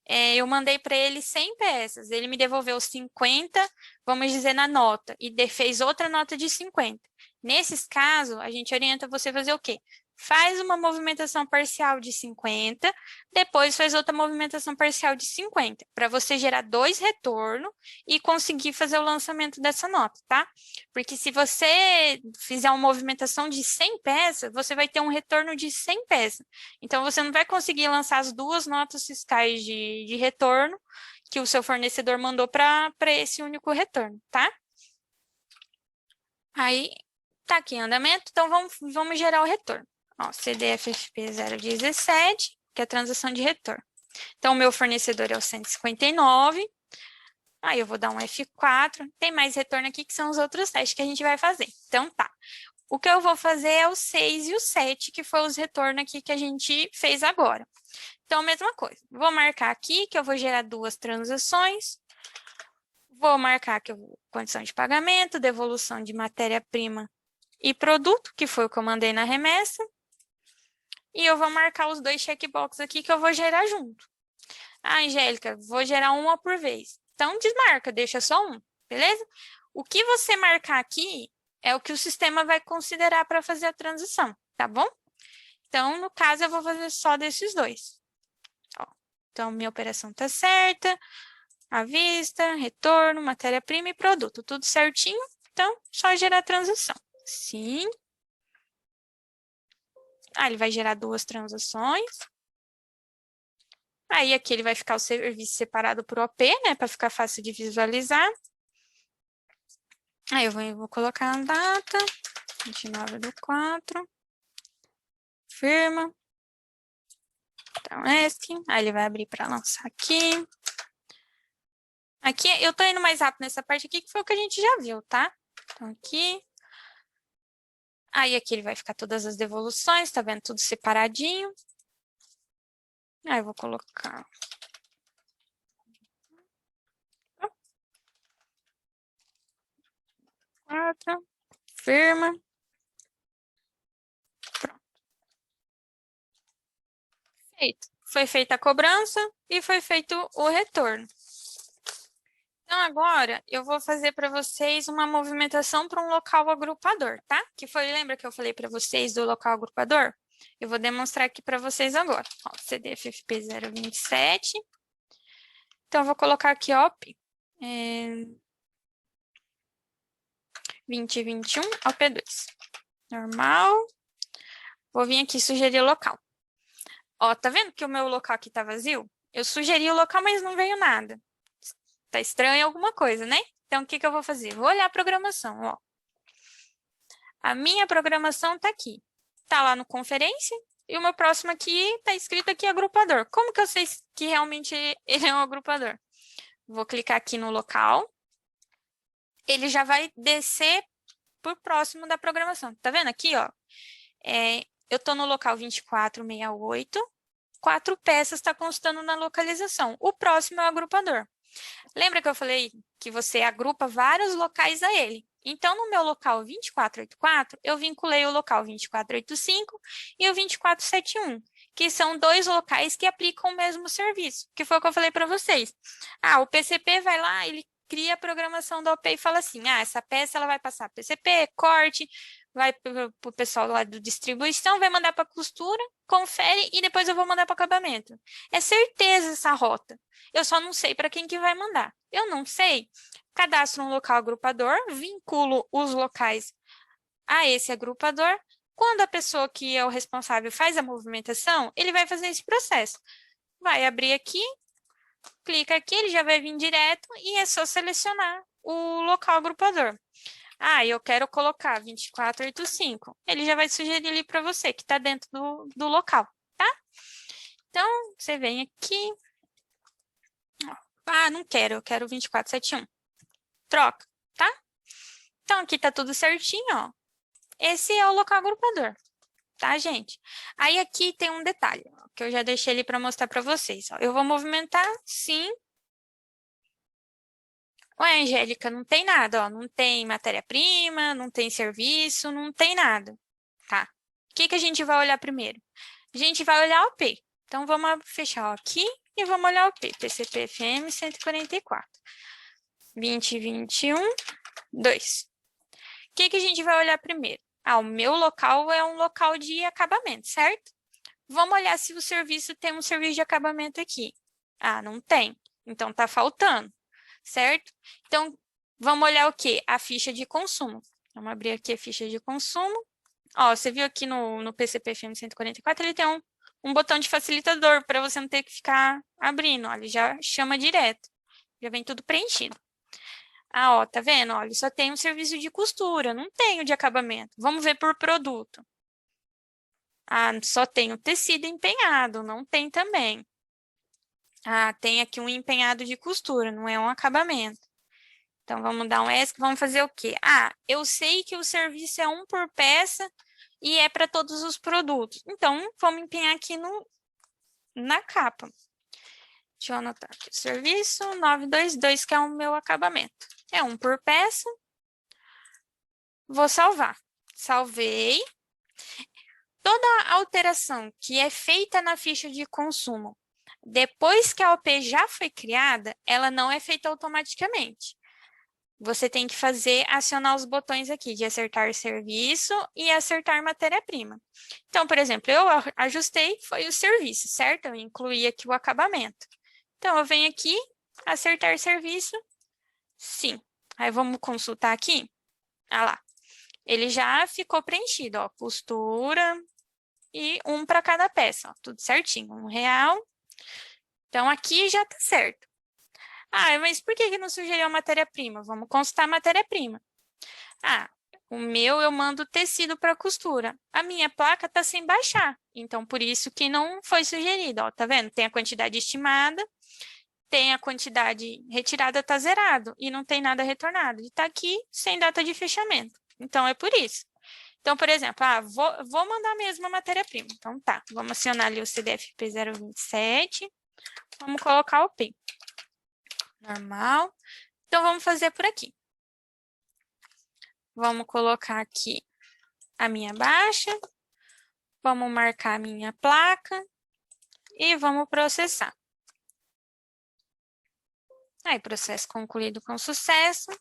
eu mandei para ele 100 peças, ele me devolveu 50, vamos dizer, na nota, e fez outra nota de 50. Nesses casos, a gente orienta você a fazer o quê? Faz uma movimentação parcial de 50, depois faz outra movimentação parcial de 50, para você gerar 2 retornos e conseguir fazer o lançamento dessa nota, tá? Porque se você fizer uma movimentação de 100 peças, você vai ter um retorno de 100 peças. Então, você não vai conseguir lançar as duas notas fiscais de retorno que o seu fornecedor mandou para esse único retorno, tá? Aí, tá aqui em andamento, então vamos gerar o retorno. Ó, CDFFP 017, que é a transação de retorno. Então, o meu fornecedor é o 159. Aí eu vou dar um F4. Tem mais retorno aqui que são os outros testes que a gente vai fazer. Então, tá. O que eu vou fazer é o 6 e o 7, que foi os retornos aqui que a gente fez agora. Então, mesma coisa. Vou marcar aqui que eu vou gerar duas transações. Vou marcar que eu vou condição de pagamento, devolução de matéria-prima e produto, que foi o que eu mandei na remessa. E eu vou marcar os dois checkbox aqui que eu vou gerar junto. Ah, Angélica, vou gerar uma por vez. Então, desmarca, deixa só um, beleza? O que você marcar aqui é o que o sistema vai considerar para fazer a transição, tá bom? Então, no caso, eu vou fazer só desses dois. Ó, então, minha operação está certa, à vista, retorno, matéria-prima e produto, tudo certinho. Então, só gerar a transação. Sim. Ah, ele vai gerar duas transações. Aí, aqui ele vai ficar o serviço separado por OP, né, para ficar fácil de visualizar. Aí, eu vou colocar a data, 29/4, firma. Então, esse. Aí, ele vai abrir para lançar aqui. Aqui, eu tô indo mais rápido nessa parte aqui, que foi o que a gente já viu, tá? Então, aqui. Aí, aqui ele vai ficar todas as devoluções, tá vendo? Tudo separadinho. Aí, eu vou colocar... Firma. Pronto. Feito. Foi feita a cobrança e foi feito o retorno. Então, agora, eu vou fazer para vocês uma movimentação para um local agrupador, tá? Que foi, lembra que eu falei para vocês do local agrupador? Eu vou demonstrar aqui para vocês agora. Ó, CDFFP 027. Então, eu vou colocar aqui, ó, 2021 ao P2. Normal. Vou vir aqui sugerir o local. Ó, tá vendo que o meu local aqui tá vazio? Eu sugeri o local, mas não veio nada. Tá estranho alguma coisa, né? Então, o que que eu vou fazer? Vou olhar a programação, ó. A minha programação tá aqui. Tá lá no conferência. E o meu próximo aqui tá escrito aqui agrupador. Como que eu sei que realmente ele é um agrupador? Vou clicar aqui no local. Ele já vai descer por próximo da programação. Tá vendo aqui, ó? Eu tô no local 2468. 4 peças está constando na localização. O próximo é o agrupador. Lembra que eu falei que você agrupa vários locais a ele? Então, no meu local 2484, eu vinculei o local 2485 e o 2471, que são dois locais que aplicam o mesmo serviço, que foi o que eu falei para vocês. Ah, o PCP vai lá, ele cria a programação da OP e fala assim, ah, essa peça ela vai passar PCP, corte, vai para o pessoal lá do distribuição, vai mandar para costura, confere e depois eu vou mandar para acabamento. É certeza essa rota. Eu só não sei para quem que vai mandar. Eu não sei. Cadastro um local agrupador, vinculo os locais a esse agrupador. Quando a pessoa que é o responsável faz a movimentação, ele vai fazer esse processo. Vai abrir aqui, clica aqui, ele já vai vir direto e é só selecionar o local agrupador. Ah, eu quero colocar 2485. Ele já vai sugerir ali para você, que está dentro do local, tá? Então, você vem aqui. Ah, não quero, eu quero 2471. Troca, tá? Então, aqui tá tudo certinho, ó. Esse é o local agrupador, tá, gente? Aí, aqui tem um detalhe, ó, que eu já deixei ali para mostrar para vocês. Ó. Eu vou movimentar, sim. Ué, Angélica, não tem nada, ó. Não tem matéria-prima, não tem serviço, não tem nada, tá? O que que a gente vai olhar primeiro? A gente vai olhar o P. Então, vamos fechar aqui e vamos olhar o P. PCP-FM 144. 2021, 2. O que a gente vai olhar primeiro? O meu local é um local de acabamento, certo? Vamos olhar se o serviço tem um serviço de acabamento aqui. Não tem. Então, está faltando, certo? Então, vamos olhar o quê? A ficha de consumo. Vamos abrir aqui a ficha de consumo. Você viu aqui no PCP-FM 144, ele tem um botão de facilitador para você não ter que ficar abrindo. Ele já chama direto. Já vem tudo preenchido. Tá vendo? Ele só tem um serviço de costura, não tem o de acabamento. Vamos ver por produto. Só tem o tecido empenhado, não tem também. Tem aqui um empenhado de costura, não é um acabamento. Então, vamos dar um ESC, vamos fazer o quê? Eu sei que o serviço é 1 por peça e é para todos os produtos. Então, vamos empenhar aqui na capa. Deixa eu anotar aqui. Serviço 922, que é o meu acabamento. É 1 por peça. Vou salvar. Salvei. Toda alteração que é feita na ficha de consumo, depois que a OP já foi criada, ela não é feita automaticamente. Você tem que acionar os botões aqui de acertar serviço e acertar matéria-prima. Então, por exemplo, eu ajustei, foi o serviço, certo? Eu incluí aqui o acabamento. Então, eu venho aqui, acertar serviço, sim. Aí, vamos consultar aqui. Lá. Ele já ficou preenchido, costura e 1 para cada peça, tudo certinho, R$ 1. Então, aqui já tá certo. Mas por que não sugeriu a matéria-prima? Vamos consultar a matéria-prima. O meu eu mando tecido para costura. A minha placa está sem baixar, então por isso que não foi sugerido. Tá vendo? Tem a quantidade estimada, tem a quantidade retirada, está zerado, e não tem nada retornado. E está aqui sem data de fechamento. Então, é por isso. Então, por exemplo, vou mandar mesmo a matéria-prima. Então, tá. Vamos acionar ali o CDFP 027. Vamos colocar o P. Normal. Então, vamos fazer por aqui. Vamos colocar aqui a minha baixa. Vamos marcar a minha placa. E vamos processar. Aí, processo concluído com sucesso.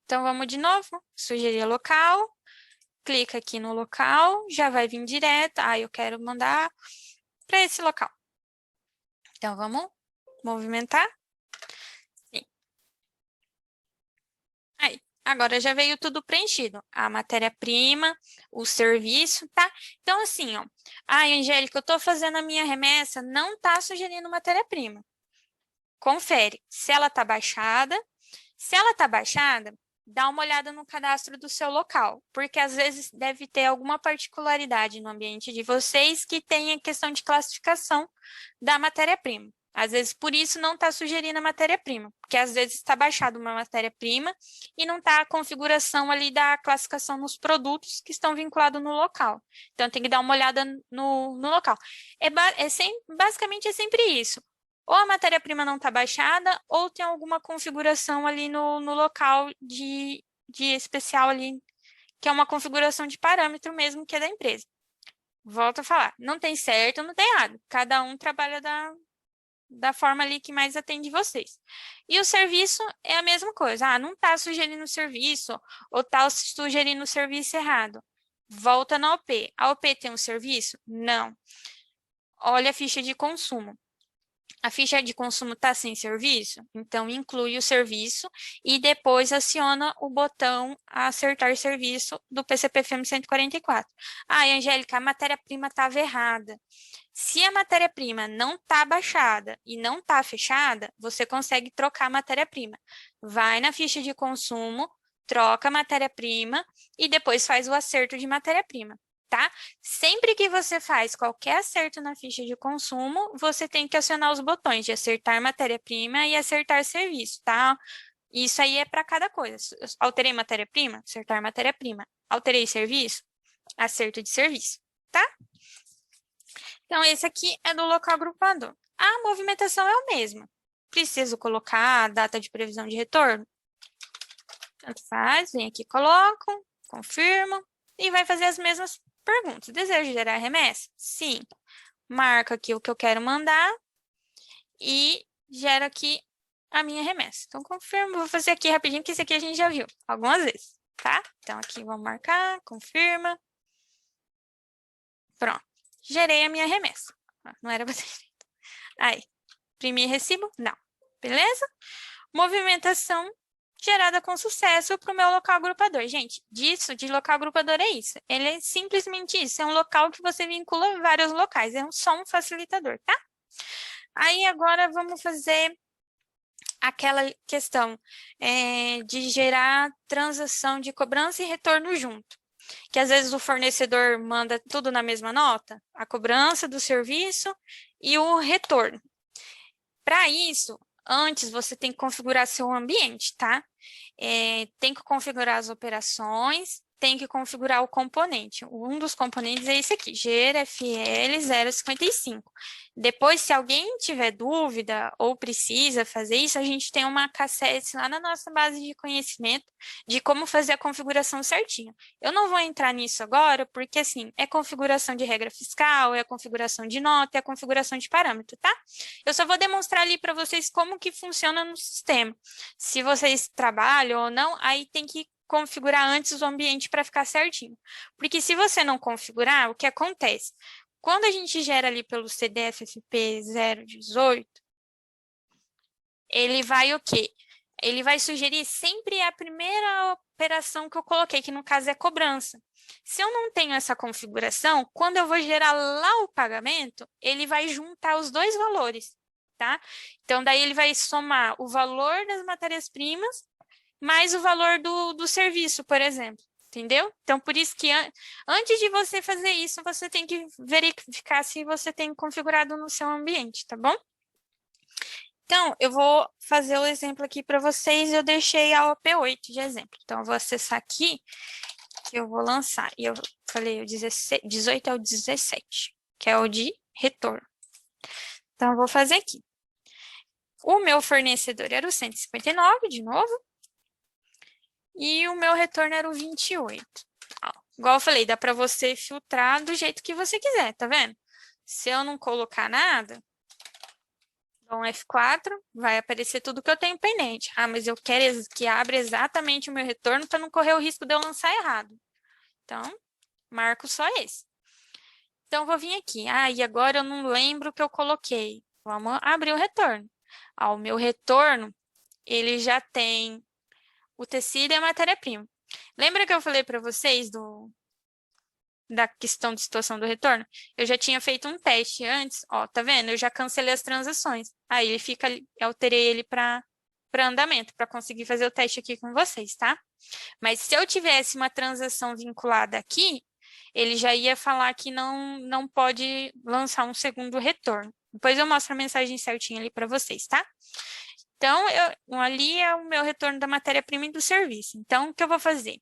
Então, vamos de novo. Sugerir local. Clica aqui no local. Já vai vir direto. Eu quero mandar para esse local. Então, vamos movimentar. Sim. Aí, agora já veio tudo preenchido. A matéria-prima, o serviço, tá? Então, assim, Angélica, eu estou fazendo a minha remessa, não está sugerindo matéria-prima. Confere se ela está baixada. Se ela está baixada, dá uma olhada no cadastro do seu local, porque às vezes deve ter alguma particularidade no ambiente de vocês que tenha questão de classificação da matéria-prima. Às vezes, por isso, não está sugerindo a matéria-prima, porque às vezes está baixada uma matéria-prima e não está a configuração ali da classificação nos produtos que estão vinculados no local. Então, tem que dar uma olhada no local. Basicamente, é sempre isso. Ou a matéria-prima não está baixada, ou tem alguma configuração ali no local de especial ali, que é uma configuração de parâmetro mesmo, que é da empresa. Volto a falar, não tem certo, não tem errado. Cada um trabalha da forma ali que mais atende vocês. E o serviço é a mesma coisa. Não está sugerindo o serviço, ou está sugerindo o serviço errado. Volta na OP. A OP tem um serviço? Não. Olha a ficha de consumo. A ficha de consumo está sem serviço? Então, inclui o serviço e depois aciona o botão acertar serviço do PCP-FM 144. Angélica, a matéria-prima estava errada. Se a matéria-prima não está baixada e não está fechada, você consegue trocar a matéria-prima. Vai na ficha de consumo, troca a matéria-prima e depois faz o acerto de matéria-prima. Tá? Sempre que você faz qualquer acerto na ficha de consumo, você tem que acionar os botões de acertar matéria-prima e acertar serviço, tá? Isso aí é para cada coisa. Alterei matéria-prima, acertar matéria-prima. Alterei serviço, acerto de serviço, tá? Então, esse aqui é do local agrupador. A movimentação é a mesma. Preciso colocar a data de previsão de retorno? Tanto faz, vem aqui, coloco, confirmo e vai fazer as mesmas perguntas. Desejo gerar remessa? Sim. marco aqui o que eu quero mandar e gero aqui a minha remessa. Então, confirmo, vou fazer aqui rapidinho, que esse aqui a gente já viu algumas vezes, tá? Então, aqui vamos marcar, confirma. Pronto, gerei a minha remessa. Não era pra ter feito. Aí, imprimir recibo? Não. Beleza? Movimentação gerada com sucesso para o meu local agrupador. Gente, de local agrupador é isso. Ele é simplesmente isso. É um local que você vincula vários locais. É só um facilitador, tá? Aí, agora, vamos fazer aquela questão de gerar transação de cobrança e retorno junto. Que às vezes o fornecedor manda tudo na mesma nota, a cobrança do serviço e o retorno. Para isso, antes você tem que configurar seu ambiente, tá? Tem que configurar as operações, tem que configurar o componente. Um dos componentes é esse aqui, GRFL 055. Depois, se alguém tiver dúvida ou precisa fazer isso, a gente tem uma cassete lá na nossa base de conhecimento de como fazer a configuração certinha. Eu não vou entrar nisso agora, porque assim, é configuração de regra fiscal, é configuração de nota, é configuração de parâmetro, tá? Eu só vou demonstrar ali para vocês como que funciona no sistema. Se vocês trabalham ou não, aí tem que configurar antes o ambiente para ficar certinho. Porque se você não configurar, o que acontece? Quando a gente gera ali pelo CDFFP 018, ele vai o quê? Ele vai sugerir sempre a primeira operação que eu coloquei, que no caso é cobrança. Se eu não tenho essa configuração, quando eu vou gerar lá o pagamento, ele vai juntar os dois valores, tá? Então, daí ele vai somar o valor das matérias-primas mais o valor do serviço, por exemplo. Entendeu? Então, por isso que antes de você fazer isso, você tem que verificar se você tem configurado no seu ambiente, tá bom? Então, eu vou fazer o exemplo aqui para vocês. Eu deixei a OP8 de exemplo. Então, eu vou acessar aqui, que eu vou lançar. E eu falei o 18 ao 17, que é o de retorno. Então, eu vou fazer aqui. O meu fornecedor era o 159, de novo. E o meu retorno era o 28. Ó, igual eu falei, dá para você filtrar do jeito que você quiser, tá vendo? Se eu não colocar nada, dou um F4, vai aparecer tudo que eu tenho pendente. Ah, mas eu quero que abra exatamente o meu retorno para não correr o risco de eu lançar errado. Então, marco só esse. Então, vou vir aqui. Ah, e agora eu não lembro o que eu coloquei. Vamos abrir o retorno. Ah, o meu retorno, ele já tem o tecido e a matéria-prima. Lembra que eu falei para vocês da questão de situação do retorno? Eu já tinha feito um teste antes, ó, tá vendo? Eu já cancelei as transações. Aí ele fica, eu alterei ele para andamento, para conseguir fazer o teste aqui com vocês, tá? Mas se eu tivesse uma transação vinculada aqui, ele já ia falar que não pode lançar um segundo retorno. Depois eu mostro a mensagem certinha ali para vocês, tá? Então, ali é o meu retorno da matéria-prima e do serviço. Então, o que eu vou fazer?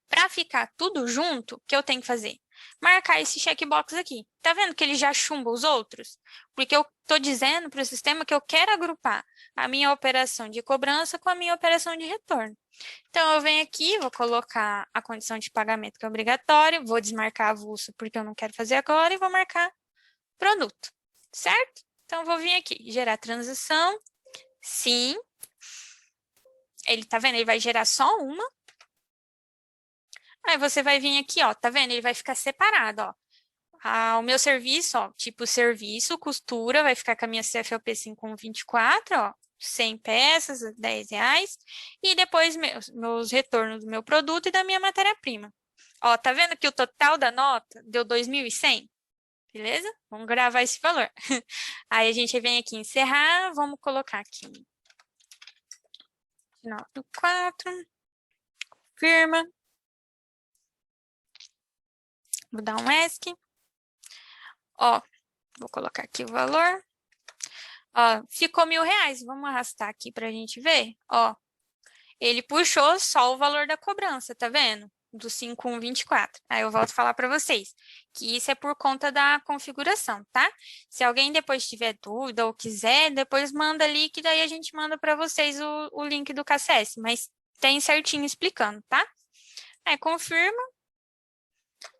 Para ficar tudo junto, o que eu tenho que fazer? Marcar esse checkbox aqui. Tá vendo que ele já chumba os outros? Porque eu estou dizendo para o sistema que eu quero agrupar a minha operação de cobrança com a minha operação de retorno. Então, eu venho aqui, vou colocar a condição de pagamento que é obrigatório, vou desmarcar avulso porque eu não quero fazer agora e vou marcar produto, certo? Então, eu vou vir aqui, gerar transação, sim. Ele, tá vendo? Ele vai gerar só uma. Aí você vai vir aqui, ó, tá vendo? Ele vai ficar separado, ó. O meu serviço, ó, tipo serviço, costura, vai ficar com a minha CFOP 5124, ó, 100 peças, R$ 10. E depois meus retornos do meu produto e da minha matéria-prima. Ó, tá vendo que o total da nota deu 2.100? Beleza? Vamos gravar esse valor. Aí a gente vem aqui encerrar, vamos colocar aqui. Final do 4. Firma. Vou dar um ESC. Ó, vou colocar aqui o valor. Ó, ficou R$ 1.000. Vamos arrastar aqui para a gente ver. Ó, ele puxou só o valor da cobrança, tá vendo? Do 5124. Aí eu volto a falar para vocês que isso é por conta da configuração, tá? Se alguém depois tiver dúvida ou quiser, depois manda ali que daí a gente manda para vocês o link do KCS, mas tem certinho explicando, tá? Aí confirma.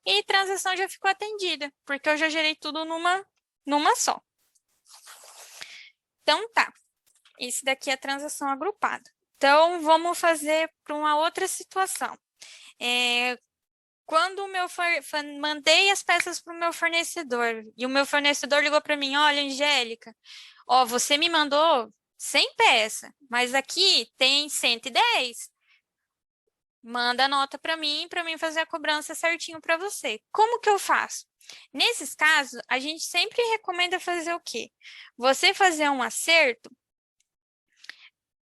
e transação já ficou atendida, porque eu já gerei tudo numa só. Então, tá. Esse daqui é a transação agrupada. Então, vamos fazer para uma outra situação. Quando mandei as peças para o meu fornecedor e o meu fornecedor ligou para mim, olha, Angélica, ó, você me mandou 100 peças, mas aqui tem 110. Manda a nota para mim fazer a cobrança certinho para você. Como que eu faço? Nesses casos, a gente sempre recomenda fazer o quê? Você fazer um acerto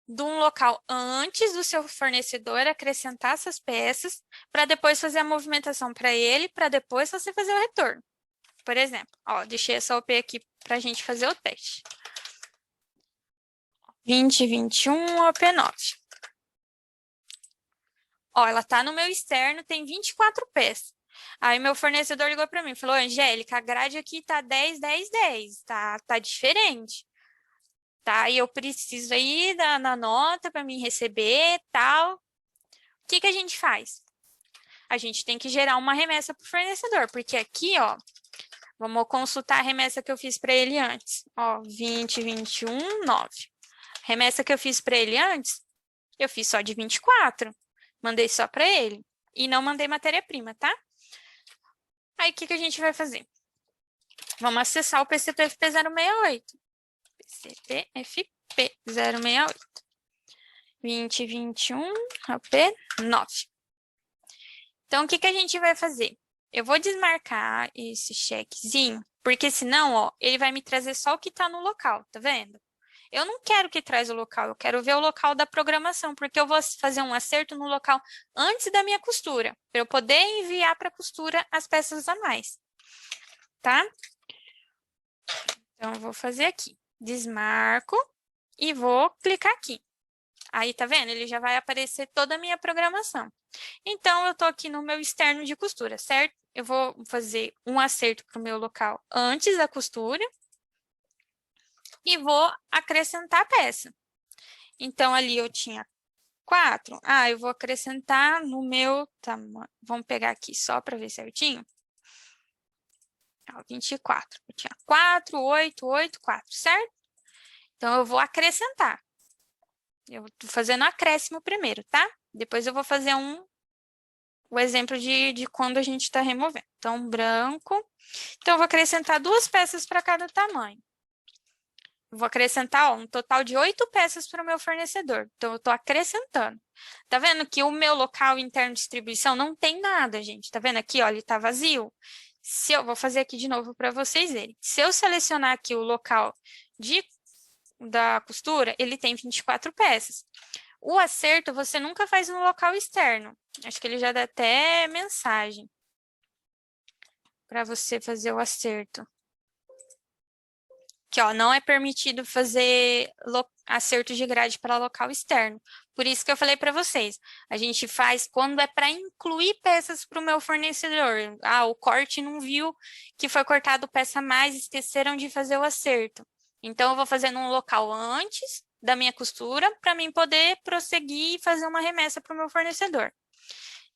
de um local antes do seu fornecedor acrescentar essas peças, para depois fazer a movimentação para ele, para depois você fazer o retorno. Por exemplo, ó, deixei essa OP aqui para a gente fazer o teste. 2021 OP9. Ó, ela tá no meu externo, tem 24 peças. Aí meu fornecedor ligou para mim, falou, Angélica, a grade aqui tá 10, 10, 10, tá diferente. Tá, e eu preciso aí na nota para mim receber, tal. O que que a gente faz? A gente tem que gerar uma remessa para o fornecedor, porque aqui, ó, vamos consultar a remessa que eu fiz para ele antes. Ó, 2021, 9. Remessa que eu fiz para ele antes, eu fiz só de 24. Mandei só para ele. E não mandei matéria-prima, tá? Aí, o que que a gente vai fazer? Vamos acessar o PCTFP 068. PCTFP 068. 2021, AP 9. Então, o que que a gente vai fazer? Eu vou desmarcar esse chequezinho, porque senão, ó, ele vai me trazer só o que está no local, tá vendo? Eu não quero que traz o local, eu quero ver o local da programação, porque eu vou fazer um acerto no local antes da minha costura, para eu poder enviar para a costura as peças a mais, tá? Então, eu vou fazer aqui, desmarco e vou clicar aqui. Aí, tá vendo? Ele já vai aparecer toda a minha programação. Então, eu tô aqui no meu externo de costura, certo? Eu vou fazer um acerto para o meu local antes da costura e vou acrescentar a peça. Então, ali eu tinha 4. Ah, eu vou acrescentar no meu tamanho. Vamos pegar aqui só para ver certinho. 24. Eu tinha 4, 8, 8, 4, certo? Então, eu vou acrescentar. Eu tô fazendo acréscimo primeiro, tá? Depois eu vou fazer o exemplo de quando a gente está removendo. Então, branco. Então, eu vou acrescentar 2 peças para cada tamanho. Eu vou acrescentar, ó, um total de 8 peças para o meu fornecedor. Então, eu estou acrescentando. Tá vendo que o meu local interno de distribuição não tem nada, gente? Tá vendo aqui, ó, ele está vazio. Se eu vou fazer aqui de novo para vocês verem. Se eu selecionar aqui o local da costura, ele tem 24 peças. O acerto você nunca faz no local externo. Acho que ele já dá até mensagem para você fazer o acerto. Que, ó, não é permitido fazer acerto de grade para local externo. Por isso que eu falei para vocês, a gente faz quando é para incluir peças para o meu fornecedor. Ah, o corte não viu que foi cortado peça a mais, esqueceram de fazer o acerto. Então, eu vou fazer num local antes da minha costura para mim poder prosseguir e fazer uma remessa para o meu fornecedor.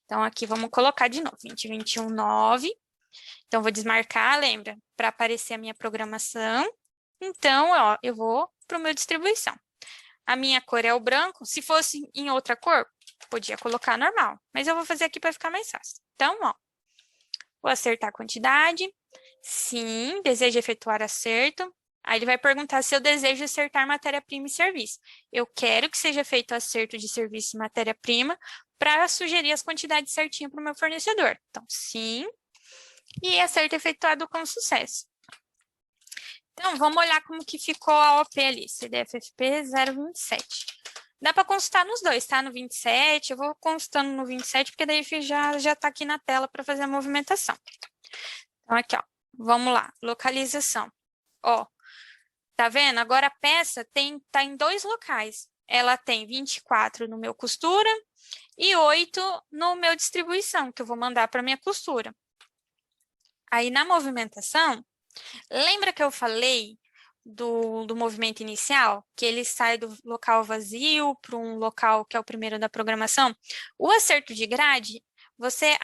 Então, aqui vamos colocar de novo, 2021, 9. Então, vou desmarcar, lembra? Para aparecer a minha programação. Então, ó, eu vou para o meu distribuição. A minha cor é o branco. Se fosse em outra cor, podia colocar normal. Mas eu vou fazer aqui para ficar mais fácil. Então, ó, vou acertar a quantidade. Sim, desejo efetuar acerto. Aí ele vai perguntar se eu desejo acertar matéria-prima e serviço. Eu quero que seja feito acerto de serviço e matéria-prima para sugerir as quantidades certinho para o meu fornecedor. Então, sim. E acerto efetuado com sucesso. Então, vamos olhar como que ficou a OP ali, CDFFP 027. Dá para consultar nos dois, tá? No 27, eu vou consultando no 27, porque daí já tá aqui na tela para fazer a movimentação. Então, aqui, ó, vamos lá, localização. Ó, tá vendo? Agora a peça tá em 2 locais. Ela tem 24 no meu costura e 8 no meu distribuição, que eu vou mandar para minha costura. Aí, na movimentação, lembra que eu falei do movimento inicial? Que ele sai do local vazio para um local que é o primeiro da programação? O acerto de grade você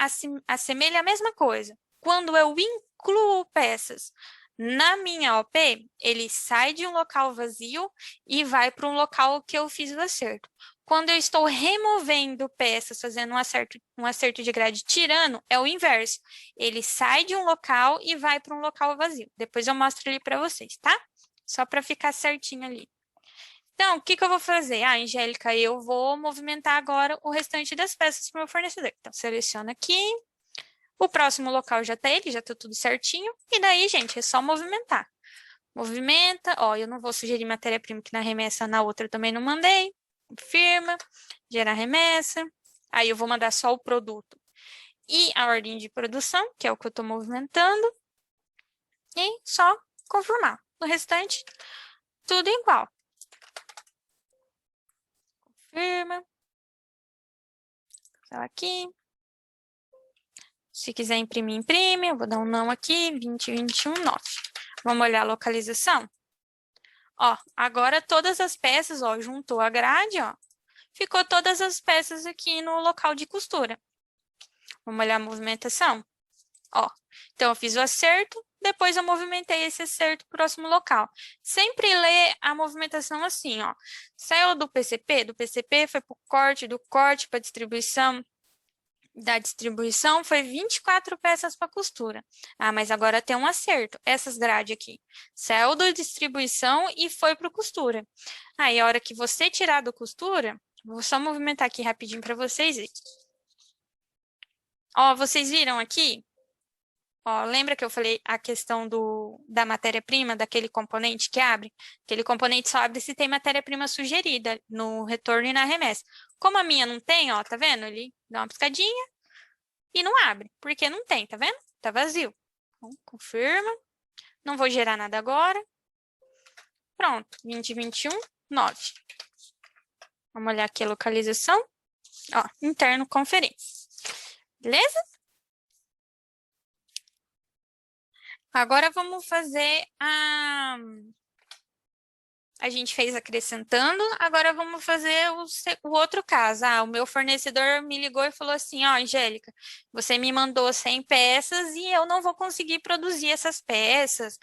assemelha a mesma coisa. Quando eu incluo peças na minha OP, ele sai de um local vazio e vai para um local que eu fiz o acerto. Quando eu estou removendo peças, fazendo um acerto de grade, tirando, é o inverso. Ele sai de um local e vai para um local vazio. Depois eu mostro ali para vocês, tá? Só para ficar certinho ali. Então, o que eu vou fazer? Ah, Angélica, eu vou movimentar agora o restante das peças para o meu fornecedor. Então, seleciona aqui. O próximo local já tá ele, já tá tudo certinho. E daí, gente, é só movimentar. Movimenta. Ó, eu não vou sugerir matéria-prima que na remessa, na outra eu também não mandei. Confirma. Gerar remessa. Aí eu vou mandar só o produto e a ordem de produção, que é o que eu tô movimentando. E só confirmar. O restante, tudo igual. Confirma. Então, aqui. Se quiser imprimir, imprime. Eu vou dar um não aqui, 2021, 9. Vamos olhar a localização? Ó, agora todas as peças, ó, juntou a grade, ó. Ficou todas as peças aqui no local de costura. Vamos olhar a movimentação? Ó, então eu fiz o acerto, depois eu movimentei esse acerto para o próximo local. Sempre lê a movimentação assim, ó. Saiu do PCP foi para o corte, do corte para distribuição, da distribuição foi 24 peças para costura. Ah, mas agora tem um acerto. Essas grades aqui. Saiu da distribuição e foi para costura. Aí, a hora que você tirar do costura, vou só movimentar aqui rapidinho para vocês verem. Ó, vocês viram aqui? Ó, lembra que eu falei a questão da matéria-prima, daquele componente que abre? Aquele componente só abre se tem matéria-prima sugerida no retorno e na remessa. Como a minha não tem, ó, tá vendo? Ele dá uma piscadinha e não abre, porque não tem, tá vendo? Tá vazio. Então, confirma. Não vou gerar nada agora. Pronto, 2021, 9. Vamos olhar aqui a localização. Ó, interno conferência. Beleza? Agora vamos fazer a gente fez acrescentando, agora vamos fazer o outro caso. Ah, o meu fornecedor me ligou e falou assim, ó, Angélica, você me mandou 100 peças e eu não vou conseguir produzir essas peças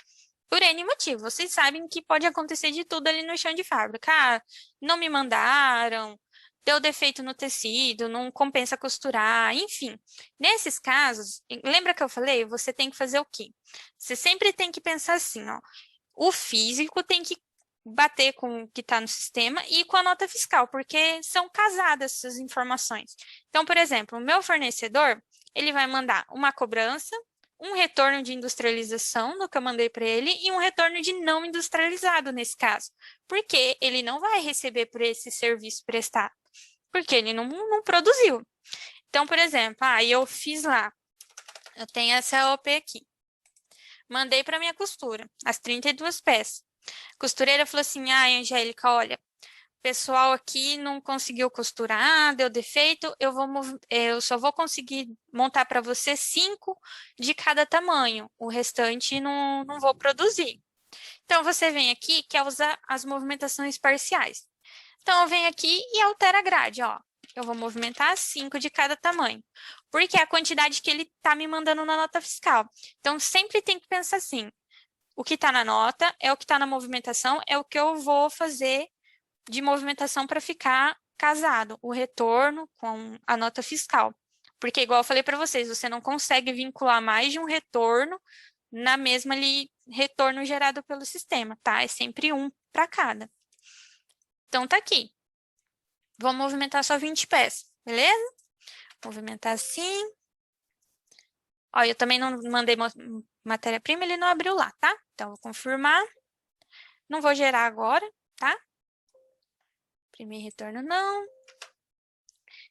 por N motivo. Vocês sabem que pode acontecer de tudo ali no chão de fábrica. Ah, não me mandaram, deu defeito no tecido, não compensa costurar, enfim. Nesses casos, lembra que eu falei? Você tem que fazer o quê? Você sempre tem que pensar assim, ó. O físico tem que bater com o que está no sistema e com a nota fiscal, porque são casadas essas informações. Então, por exemplo, o meu fornecedor, ele vai mandar uma cobrança, um retorno de industrialização do que eu mandei para ele e um retorno de não industrializado nesse caso, porque ele não vai receber por esse serviço prestado, porque ele não produziu. Então, por exemplo, eu fiz lá, eu tenho essa OP aqui, mandei para minha costura, as 32 peças. A costureira falou assim, Angélica, olha, o pessoal aqui não conseguiu costurar, deu defeito, eu só vou conseguir montar para você 5 de cada tamanho, o restante não vou produzir. Então, você vem aqui, quer usar as movimentações parciais. Então, eu venho aqui e altero a grade, ó. Eu vou movimentar 5 de cada tamanho, porque é a quantidade que ele está me mandando na nota fiscal. Então, sempre tem que pensar assim, o que está na nota é o que está na movimentação, é o que eu vou fazer de movimentação para ficar casado, o retorno com a nota fiscal. Porque, igual eu falei para vocês, você não consegue vincular mais de um retorno na mesma ali, retorno gerado pelo sistema, tá? É sempre um para cada. Então, tá aqui. Vou movimentar só 20 peças, beleza? Movimentar assim. Ó, eu também não mandei matéria-prima, ele não abriu lá, tá? Então, vou confirmar. Não vou gerar agora, tá? Primeiro retorno não.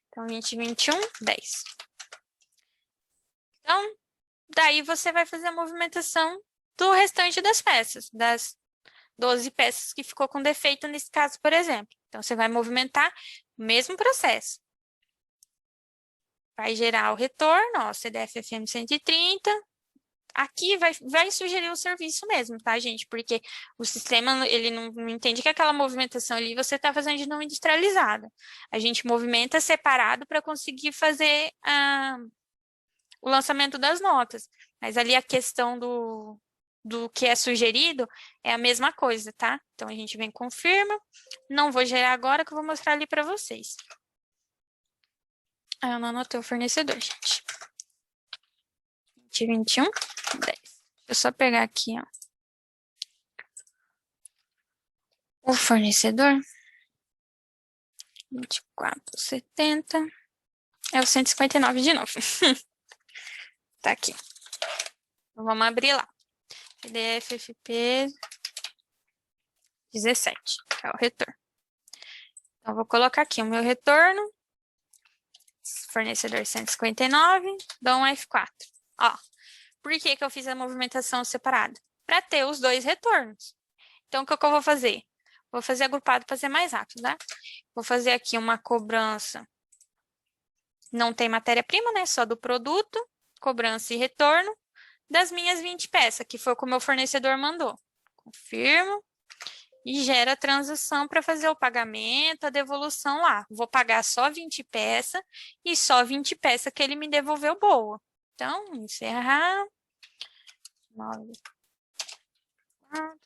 Então, 2021, 10. Então, daí você vai fazer a movimentação do restante das peças, das 12 peças que ficou com defeito nesse caso, por exemplo. Então, você vai movimentar o mesmo processo. Vai gerar o retorno, ó, CDF-FM 130. Aqui vai sugerir o serviço mesmo, tá, gente? Porque o sistema, ele não entende que aquela movimentação ali você está fazendo de não industrializada. A gente movimenta separado para conseguir fazer o lançamento das notas. Mas ali a questão do que é sugerido é a mesma coisa, tá? Então, a gente vem confirma. Não vou gerar agora, que eu vou mostrar ali para vocês. Eu não anotei o fornecedor, gente. 2021, 10. Deixa eu só pegar aqui, ó. O fornecedor. 24,70. É o 159 de novo. Tá aqui. Então, vamos abrir lá. PDF FP 17, que é o retorno. Então, vou colocar aqui o meu retorno. Fornecedor 159, dou um F4. Ó, por que que eu fiz a movimentação separada? Para ter os dois retornos. Então, o que eu vou fazer? Vou fazer agrupado para ser mais rápido, né? Vou fazer aqui uma cobrança. Não tem matéria-prima, né? Só do produto, cobrança e retorno das minhas 20 peças, que foi o que o meu fornecedor mandou. Confirmo. E gera a transação para fazer o pagamento, a devolução lá. Vou pagar só 20 peças e só 20 peças que ele me devolveu boa. Então, encerrar. 9, 4,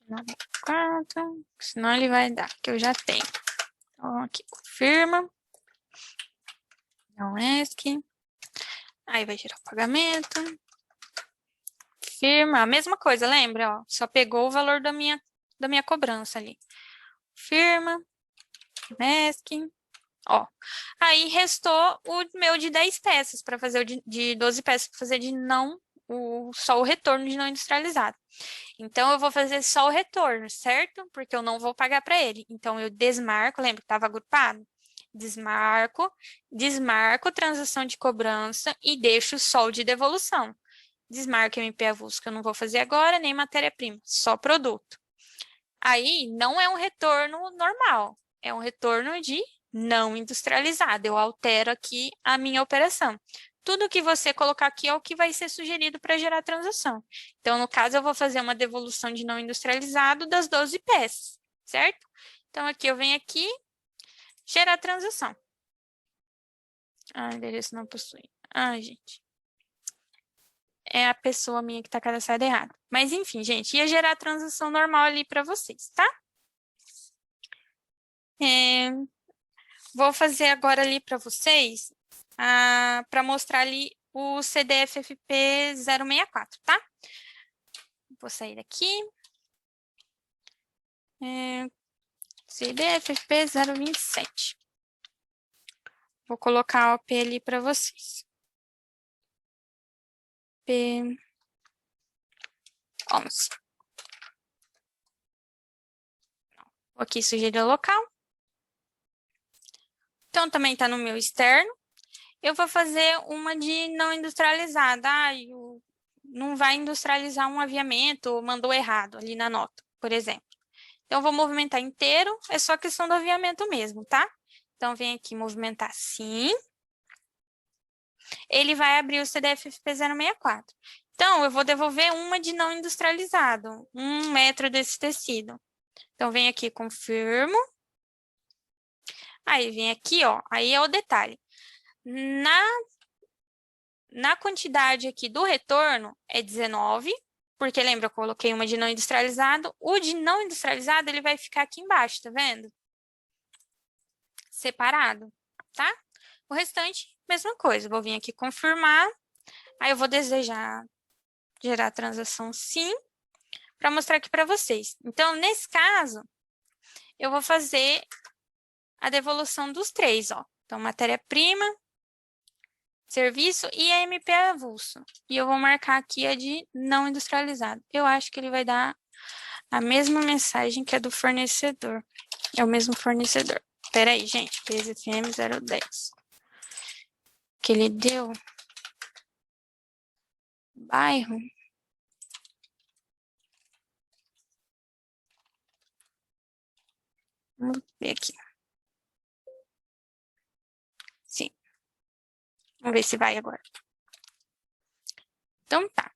9, 4, senão ele vai dar, que eu já tenho. Então, aqui, confirma. Não ESC. Aí vai gerar o pagamento. Firma, a mesma coisa, lembra? Ó, só pegou o valor da minha cobrança ali. Firma, ESC. Ó, aí restou o meu de 10 peças para fazer o de 12 peças para fazer de não só o retorno de não industrializado. Então eu vou fazer só o retorno, certo? Porque eu não vou pagar para ele. Então eu desmarco, lembra que estava agrupado? Desmarco transação de cobrança e deixo só o de devolução. Desmarco MP avulso, que eu não vou fazer agora, nem matéria-prima, só produto. Aí não é um retorno normal, é um retorno de não industrializado. Eu altero aqui a minha operação. Tudo que você colocar aqui é o que vai ser sugerido para gerar transação. Então, no caso, eu vou fazer uma devolução de não industrializado das 12 peças, certo? Então, aqui eu venho aqui, gerar transação. Ah, endereço não possui. Ah, gente. É a pessoa minha que está cadastrada errado. Mas, enfim, gente, ia gerar transação normal ali para vocês, tá? Vou fazer agora ali para vocês, para mostrar ali o CDF-FP 064, tá? Vou sair daqui. CDF-FP 027. Vou colocar a OP ali para vocês. P11. Vou aqui sugerir local. Então, também está no meu externo. Eu vou fazer uma de não industrializada. Não vai industrializar um aviamento ou mandou errado ali na nota, por exemplo. Então, eu vou movimentar inteiro, é só questão do aviamento mesmo, tá? Então, vem aqui movimentar sim. Ele vai abrir o CDF-FP 064. Então, eu vou devolver uma de não industrializado, 1 metro desse tecido. Então, vem aqui, confirmo. Aí, vem aqui, ó, aí é o detalhe. Na quantidade aqui do retorno é 19, porque lembra, eu coloquei uma de não industrializado. O de não industrializado, ele vai ficar aqui embaixo, tá vendo? Separado, tá? O restante, mesma coisa. Vou vir aqui confirmar. Aí eu vou desejar gerar a transação sim, para mostrar aqui para vocês. Então, nesse caso, eu vou fazer a devolução dos três, ó. Então, matéria-prima, serviço e a MP avulso. E eu vou marcar aqui a de não industrializado. Eu acho que ele vai dar a mesma mensagem que a do fornecedor. É o mesmo fornecedor. Espera aí, gente. PSFM 010. Que ele deu. Bairro. Vamos ver aqui. Sim. Vamos ver se vai agora. Então tá.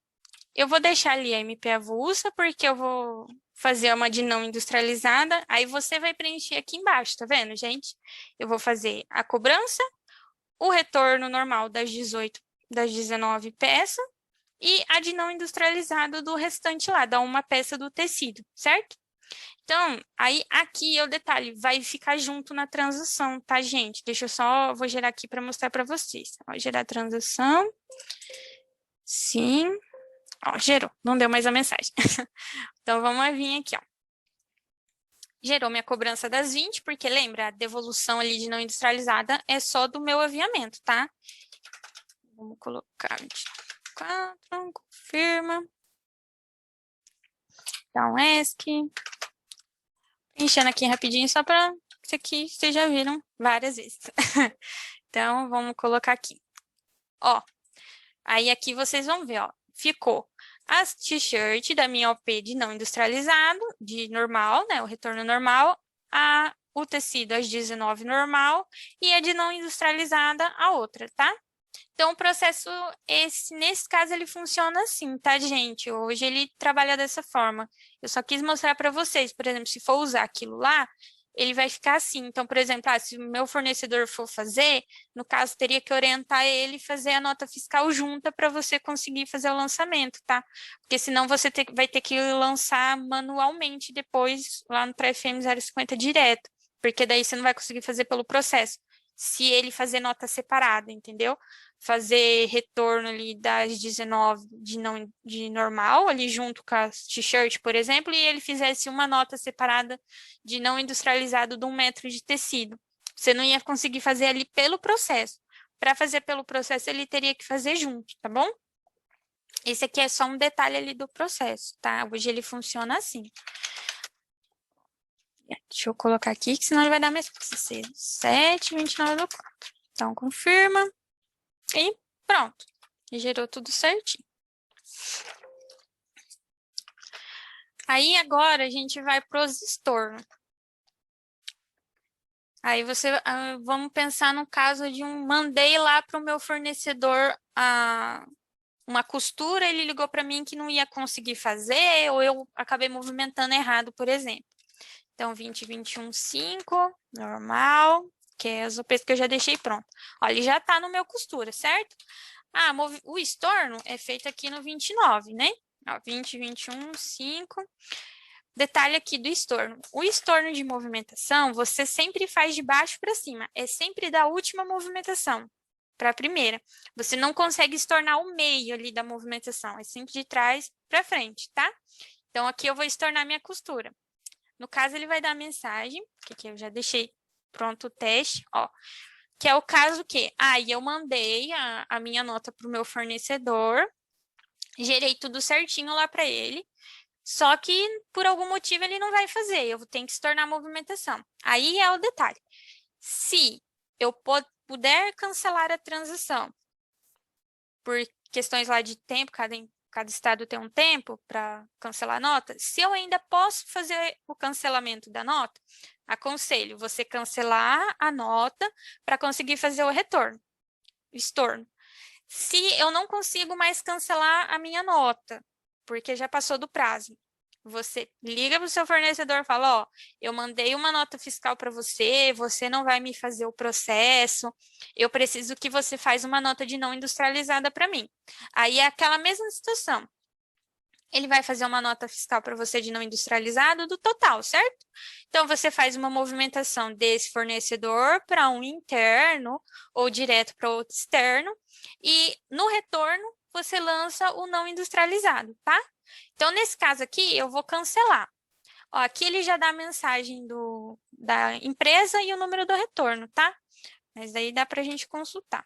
Eu vou deixar ali a MP avulsa, porque eu vou fazer uma de não industrializada. Aí você vai preencher aqui embaixo, tá vendo, gente? Eu vou fazer a cobrança, o retorno normal das 19 peças e a de não industrializado do restante lá, da uma peça do tecido, certo? Então, aí aqui é o detalhe, vai ficar junto na transação, tá, gente? Deixa eu só, vou gerar aqui para mostrar para vocês. Vou gerar a transação. Sim. Ó, gerou, não deu mais a mensagem. Então, vamos vir aqui, ó. Gerou minha cobrança das 20, porque lembra, a devolução ali de não industrializada é só do meu aviamento, tá? Vamos colocar 24, confirma. Dá um ESC. Enchendo aqui rapidinho, só para isso aqui vocês já viram várias vezes. Então, vamos colocar aqui. Ó, aí aqui vocês vão ver, ó, ficou as t-shirt da minha OP de não industrializado, de normal, né, o retorno normal, o tecido às 19 normal e a de não industrializada a outra, tá? Então, o processo, nesse caso, ele funciona assim, tá, gente? Hoje ele trabalha dessa forma. Eu só quis mostrar para vocês, por exemplo, se for usar aquilo lá, ele vai ficar assim. Então, por exemplo, se o meu fornecedor for fazer, no caso, teria que orientar ele e fazer a nota fiscal junta para você conseguir fazer o lançamento, tá? Porque senão você vai ter que lançar manualmente depois lá no TREFM 050 direto, porque daí você não vai conseguir fazer pelo processo. Se ele fazer nota separada, entendeu? Fazer retorno ali das 19 de normal, ali junto com a t-shirt, por exemplo, e ele fizesse uma nota separada de não industrializado de 1 metro de tecido. Você não ia conseguir fazer ali pelo processo. Para fazer pelo processo, ele teria que fazer junto, tá bom? Esse aqui é só um detalhe ali do processo, tá? Hoje ele funciona assim. Deixa eu colocar aqui, que senão ele vai dar mais 7, 29 do 4. Então, confirma. E pronto. Gerou tudo certinho. Aí, agora, a gente vai para os estornos. Aí, vamos pensar no caso de mandei lá para o meu fornecedor uma costura, ele ligou para mim que não ia conseguir fazer, ou eu acabei movimentando errado, por exemplo. Então, 20, 21, 5, normal, que é as OPs que eu já deixei pronto. Olha, ele já está no meu costura, certo? O estorno é feito aqui no 29, né? Ó, 20, 21, 5. Detalhe aqui do estorno. O estorno de movimentação, você sempre faz de baixo para cima. É sempre da última movimentação para a primeira. Você não consegue estornar o meio ali da movimentação. É sempre de trás para frente, tá? Então, aqui eu vou estornar minha costura. No caso, ele vai dar a mensagem, que aqui eu já deixei pronto o teste, ó. Que é o caso que, aí eu mandei a minha nota para o meu fornecedor, gerei tudo certinho lá para ele, só que por algum motivo ele não vai fazer, eu tenho que se tornar movimentação. Aí é o detalhe. Se eu puder cancelar a transação por questões lá de tempo, cada estado tem um tempo para cancelar a nota, se eu ainda posso fazer o cancelamento da nota, aconselho você cancelar a nota para conseguir fazer o retorno, o estorno. Se eu não consigo mais cancelar a minha nota, porque já passou do prazo, você liga para o seu fornecedor e fala, ó, eu mandei uma nota fiscal para você, você não vai me fazer o processo, eu preciso que você faça uma nota de não industrializada para mim. Aí é aquela mesma situação. Ele vai fazer uma nota fiscal para você de não industrializado do total, certo? Então, você faz uma movimentação desse fornecedor para um interno ou direto para outro externo e no retorno você lança o não industrializado, tá? Então, nesse caso aqui, eu vou cancelar. Ó, aqui ele já dá a mensagem da empresa e o número do retorno, tá? Mas daí dá para a gente consultar.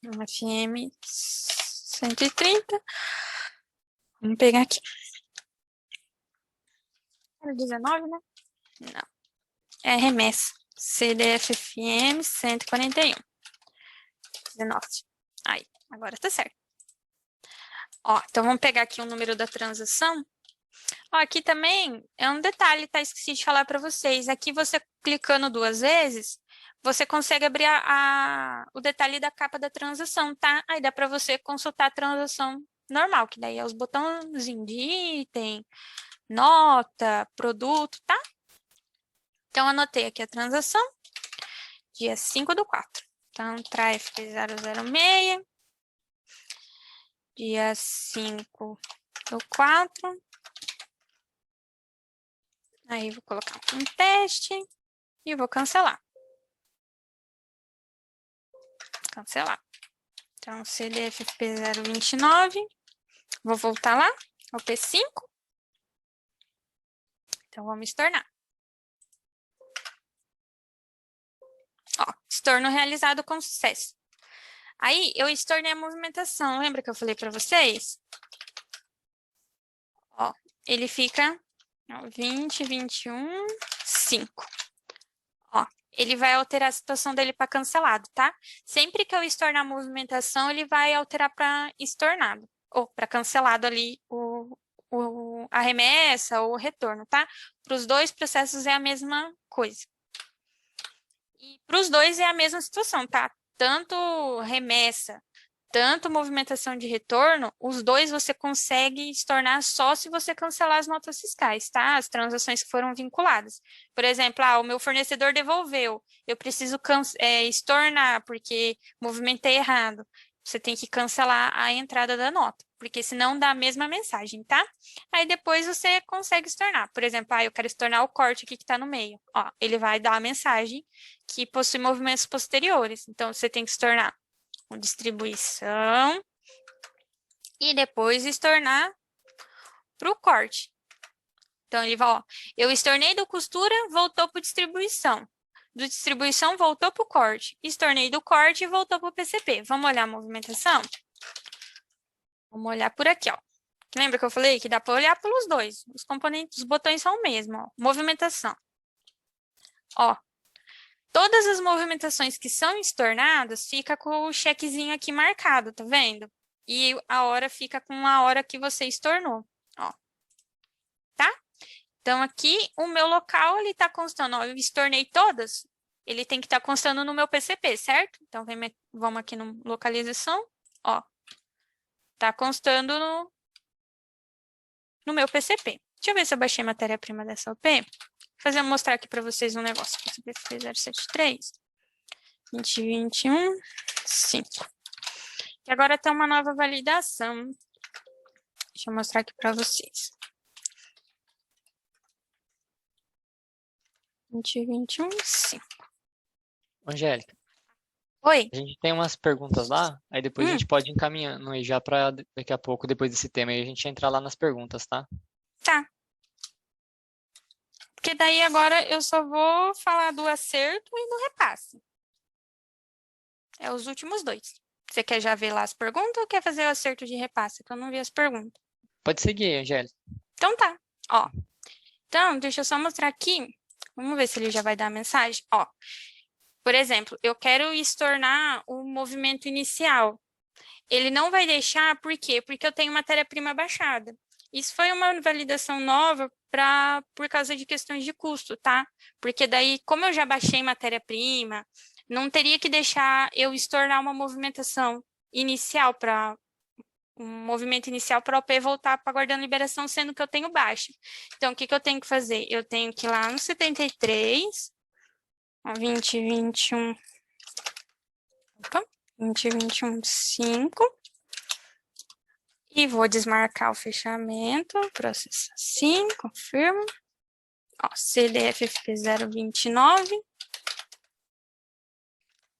FM 130. Vamos pegar aqui. Era 19, né? Não. É remessa. CDFFM 141. 19. Aí, agora tá certo. Ó, então vamos pegar aqui o número da transação. Ó, aqui também é um detalhe, tá? Esqueci de falar para vocês. Aqui você clicando 2 vezes, você consegue abrir o detalhe da capa da transação, tá? Aí dá para você consultar a transação normal, que daí é os botãozinhos de item, nota, produto, tá? Então, anotei aqui a transação, dia 5/4. Então, TRAFP006, dia 5/4. Aí, vou colocar um teste e vou cancelar. Cancelar. Então, CDFP029. Vou voltar lá, ao P5. Então, vamos estornar. Ó, estorno realizado com sucesso. Aí, eu estornei a movimentação. Lembra que eu falei para vocês? Ó, ele fica 20, 21, 5. Ó, ele vai alterar a situação dele para cancelado, tá? Sempre que eu estornar a movimentação, ele vai alterar para estornado. Ou para cancelado ali a remessa ou o retorno, tá? Para os dois processos é a mesma coisa. E para os dois é a mesma situação, tá? Tanto remessa, tanto movimentação de retorno, os dois você consegue estornar só se você cancelar as notas fiscais, tá? As transações que foram vinculadas. Por exemplo, o meu fornecedor devolveu, eu preciso estornar porque movimentei errado. Você tem que cancelar a entrada da nota, porque senão dá a mesma mensagem, tá? Aí depois você consegue estornar. Por exemplo, eu quero estornar o corte aqui que está no meio. Ó, ele vai dar a mensagem que possui movimentos posteriores. Então, você tem que estornar com distribuição e depois estornar para o corte. Então, ele vai, ó, eu estornei do costura, voltou para distribuição. Do distribuição, voltou para o corte. Estornei do corte e voltou para o PCP. Vamos olhar a movimentação? Vamos olhar por aqui, ó. Lembra que eu falei que dá para olhar pelos dois? Os componentes, os botões são o mesmo, ó. Movimentação. Ó, todas as movimentações que são estornadas, fica com o chequezinho aqui marcado, tá vendo? E a hora fica com a hora que você estornou, ó. Tá? Então, aqui, o meu local, ele tá constando, ó, eu estornei todas, ele tem que estar constando no meu PCP, certo? Então, vamos aqui no localização, ó. Tá constando no meu PCP. Deixa eu ver se eu baixei matéria-prima dessa OP. Mostrar aqui para vocês um negócio. PCP 073, 2021, 5. E agora tem uma nova validação. Deixa eu mostrar aqui para vocês. 2021, 5. Angélica, Oi. a gente tem umas perguntas lá, aí depois a gente pode ir encaminhando aí já para daqui a pouco, depois desse tema aí, a gente entrar lá nas perguntas, tá? Tá. Porque daí agora eu só vou falar do acerto e do repasse. É os últimos dois. Você quer já ver lá as perguntas ou quer fazer o acerto de repasse? Que eu não vi as perguntas. Pode seguir, Angélica. Então tá. Ó. Então, deixa eu só mostrar aqui. Vamos ver se ele já vai dar a mensagem. Ó. Por exemplo, eu quero estornar o movimento inicial. Ele não vai deixar, por quê? Porque eu tenho matéria-prima baixada. Isso foi uma validação nova por causa de questões de custo, tá? Porque daí, como eu já baixei matéria-prima, não teria que deixar eu estornar uma movimentação inicial para um movimento inicial para o OP voltar para guardando liberação, sendo que eu tenho baixa. Então, o que eu tenho que fazer? Eu tenho que ir lá no 73, 2021, opa, 2021, 5, e vou desmarcar o fechamento, processo assim, confirmo. Ó, CDFFP 029,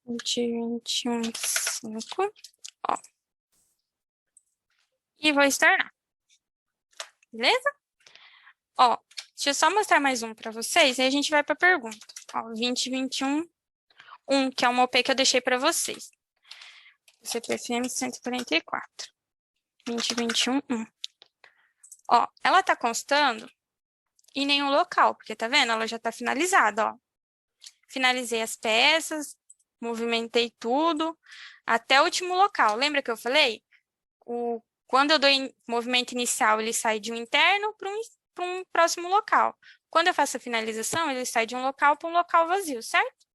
2021, 5, ó. E vou externar. Beleza? Ó, deixa eu só mostrar mais um para vocês e a gente vai para a pergunta. Ó, 2021, 1, que é uma OP que eu deixei para vocês. CPFM 144. 2021, 1. Ó, ela tá constando em nenhum local, porque tá vendo? Ela já tá finalizada, ó. Finalizei as peças, movimentei tudo, até o último local. Lembra que eu falei? Quando eu dou movimento inicial, ele sai de um interno para um próximo local. Quando eu faço a finalização, ele sai de um local para um local vazio, certo?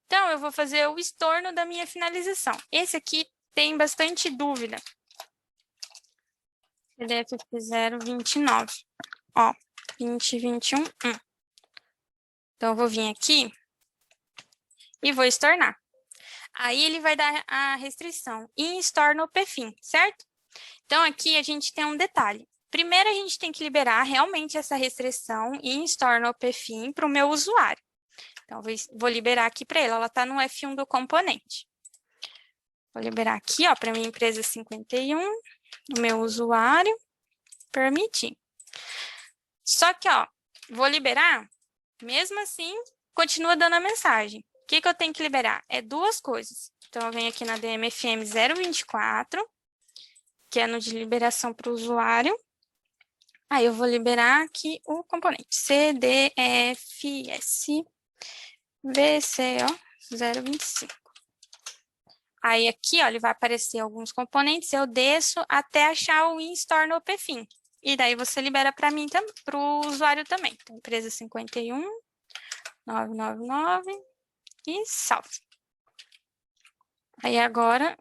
Então, eu vou fazer o estorno da minha finalização. Esse aqui tem bastante dúvida. CDF 029. Ó, 2021. Então, eu vou vir aqui e vou estornar. Aí, ele vai dar a restrição em estorno ou PFIM, certo? Então, aqui a gente tem um detalhe. Primeiro, a gente tem que liberar realmente essa restrição em estorno ou PFIM para o meu usuário. Então, vou liberar aqui para ele. Ela está no F1 do componente. Vou liberar aqui, ó, para minha empresa 51, o meu usuário, permitir. Só que, ó, vou liberar, mesmo assim, continua dando a mensagem. O que eu tenho que liberar? É duas coisas. Então, eu venho aqui na DMFM 024, que é no de liberação para o usuário. Aí, eu vou liberar aqui o componente CDFS VCO 025. Aí, aqui, ó, ele vai aparecer alguns componentes, eu desço até achar o install no PFIM. E daí, você libera para mim, para o usuário também. Então, empresa 51, 999 e salve. Aí, agora,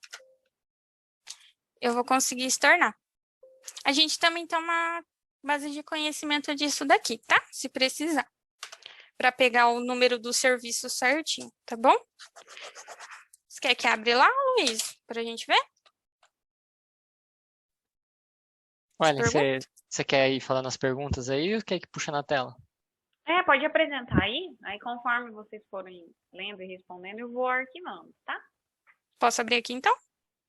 eu vou conseguir estornar. A gente também tem uma base de conhecimento disso daqui, tá? Se precisar. Para pegar o número do serviço certinho, tá bom? Você quer que abra lá, Luiz, para a gente ver? Olha, você quer ir falando as perguntas aí ou quer que puxa na tela? Pode apresentar aí. Aí, conforme vocês forem lendo e respondendo, eu vou arquivando, tá? Posso abrir aqui, então?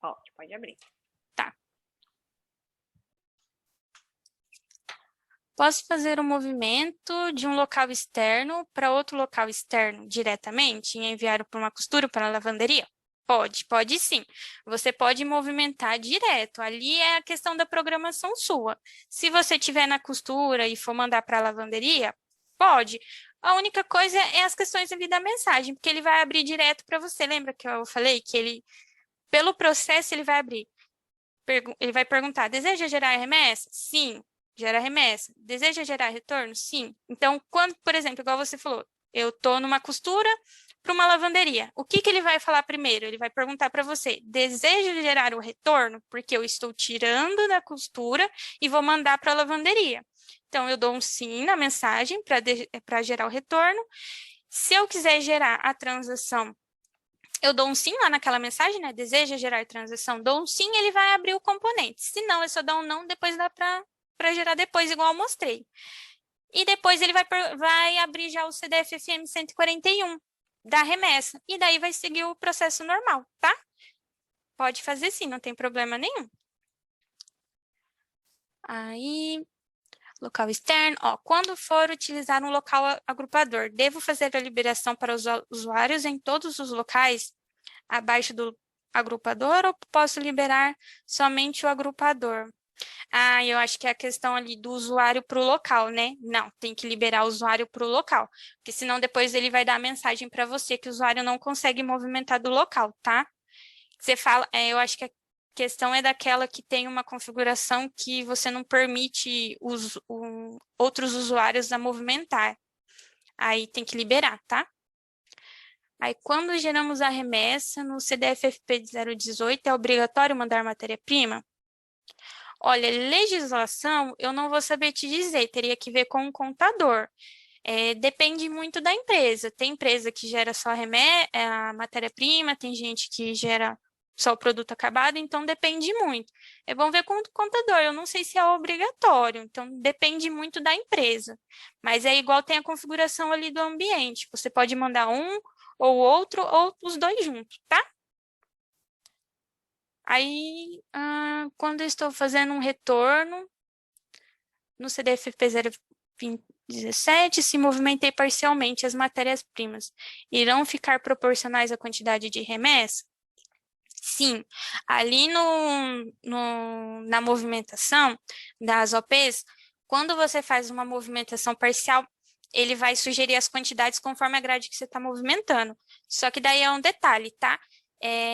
Pode abrir. Tá. Posso fazer um movimento de um local externo para outro local externo diretamente e enviar para uma costura para a lavanderia? Pode sim. Você pode movimentar direto. Ali é a questão da programação sua. Se você estiver na costura e for mandar para a lavanderia, pode. A única coisa é as questões ali da mensagem, porque ele vai abrir direto para você. Lembra que eu falei que ele, pelo processo, ele vai abrir. Ele vai perguntar, deseja gerar remessa? Sim. Gera remessa. Deseja gerar retorno? Sim. Então, quando, por exemplo, igual você falou, eu estou numa costura para uma lavanderia. O que ele vai falar primeiro? Ele vai perguntar para você, deseja gerar o retorno? Porque eu estou tirando da costura e vou mandar para a lavanderia. Então, eu dou um sim na mensagem para gerar o retorno. Se eu quiser gerar a transação, eu dou um sim lá naquela mensagem, né? Deseja gerar transação? Dou um sim, ele vai abrir o componente. Se não, é só dar um não, depois dá para gerar depois, igual eu mostrei. E depois ele vai abrir já o CDF-FM 141 da remessa. E daí vai seguir o processo normal, tá? Pode fazer sim, não tem problema nenhum. Aí, local externo. Ó, quando for utilizar um local agrupador, devo fazer a liberação para os usuários em todos os locais abaixo do agrupador ou posso liberar somente o agrupador? Eu acho que é a questão ali do usuário para o local, né? Não, tem que liberar o usuário para o local, porque senão depois ele vai dar a mensagem para você que o usuário não consegue movimentar do local, tá? Você fala, eu acho que a questão é daquela que tem uma configuração que você não permite outros usuários a movimentar. Aí tem que liberar, tá? Aí, quando geramos a remessa no CDF-FP de 018, é obrigatório mandar matéria-prima? Olha, legislação, eu não vou saber te dizer, teria que ver com o contador. Depende muito da empresa. Tem empresa que gera só a matéria-prima, tem gente que gera só o produto acabado, então depende muito. É bom ver com o contador, eu não sei se é obrigatório, então depende muito da empresa. Mas é igual tem a configuração ali do ambiente, você pode mandar um ou outro, ou os dois juntos, tá? Aí, quando eu estou fazendo um retorno, no CDF-FP 017, se movimentei parcialmente as matérias-primas, irão ficar proporcionais à quantidade de remessa? Sim, ali na movimentação das OPs, quando você faz uma movimentação parcial, ele vai sugerir as quantidades conforme a grade que você está movimentando. Só que daí é um detalhe, tá?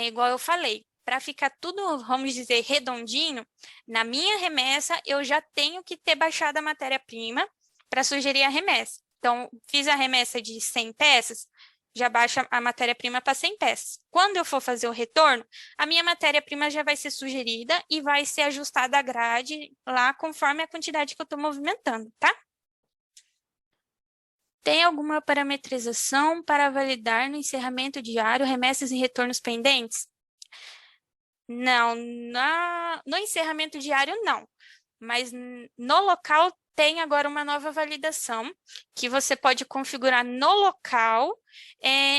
Igual eu falei, para ficar tudo, vamos dizer, redondinho, na minha remessa, eu já tenho que ter baixado a matéria-prima para sugerir a remessa. Então, fiz a remessa de 100 peças, já baixa a matéria-prima para 100 peças. Quando eu for fazer o retorno, a minha matéria-prima já vai ser sugerida e vai ser ajustada a grade lá conforme a quantidade que eu estou movimentando, tá? Tem alguma parametrização para validar no encerramento diário remessas e retornos pendentes? Não, no encerramento diário não, mas no local tem agora uma nova validação que você pode configurar no local,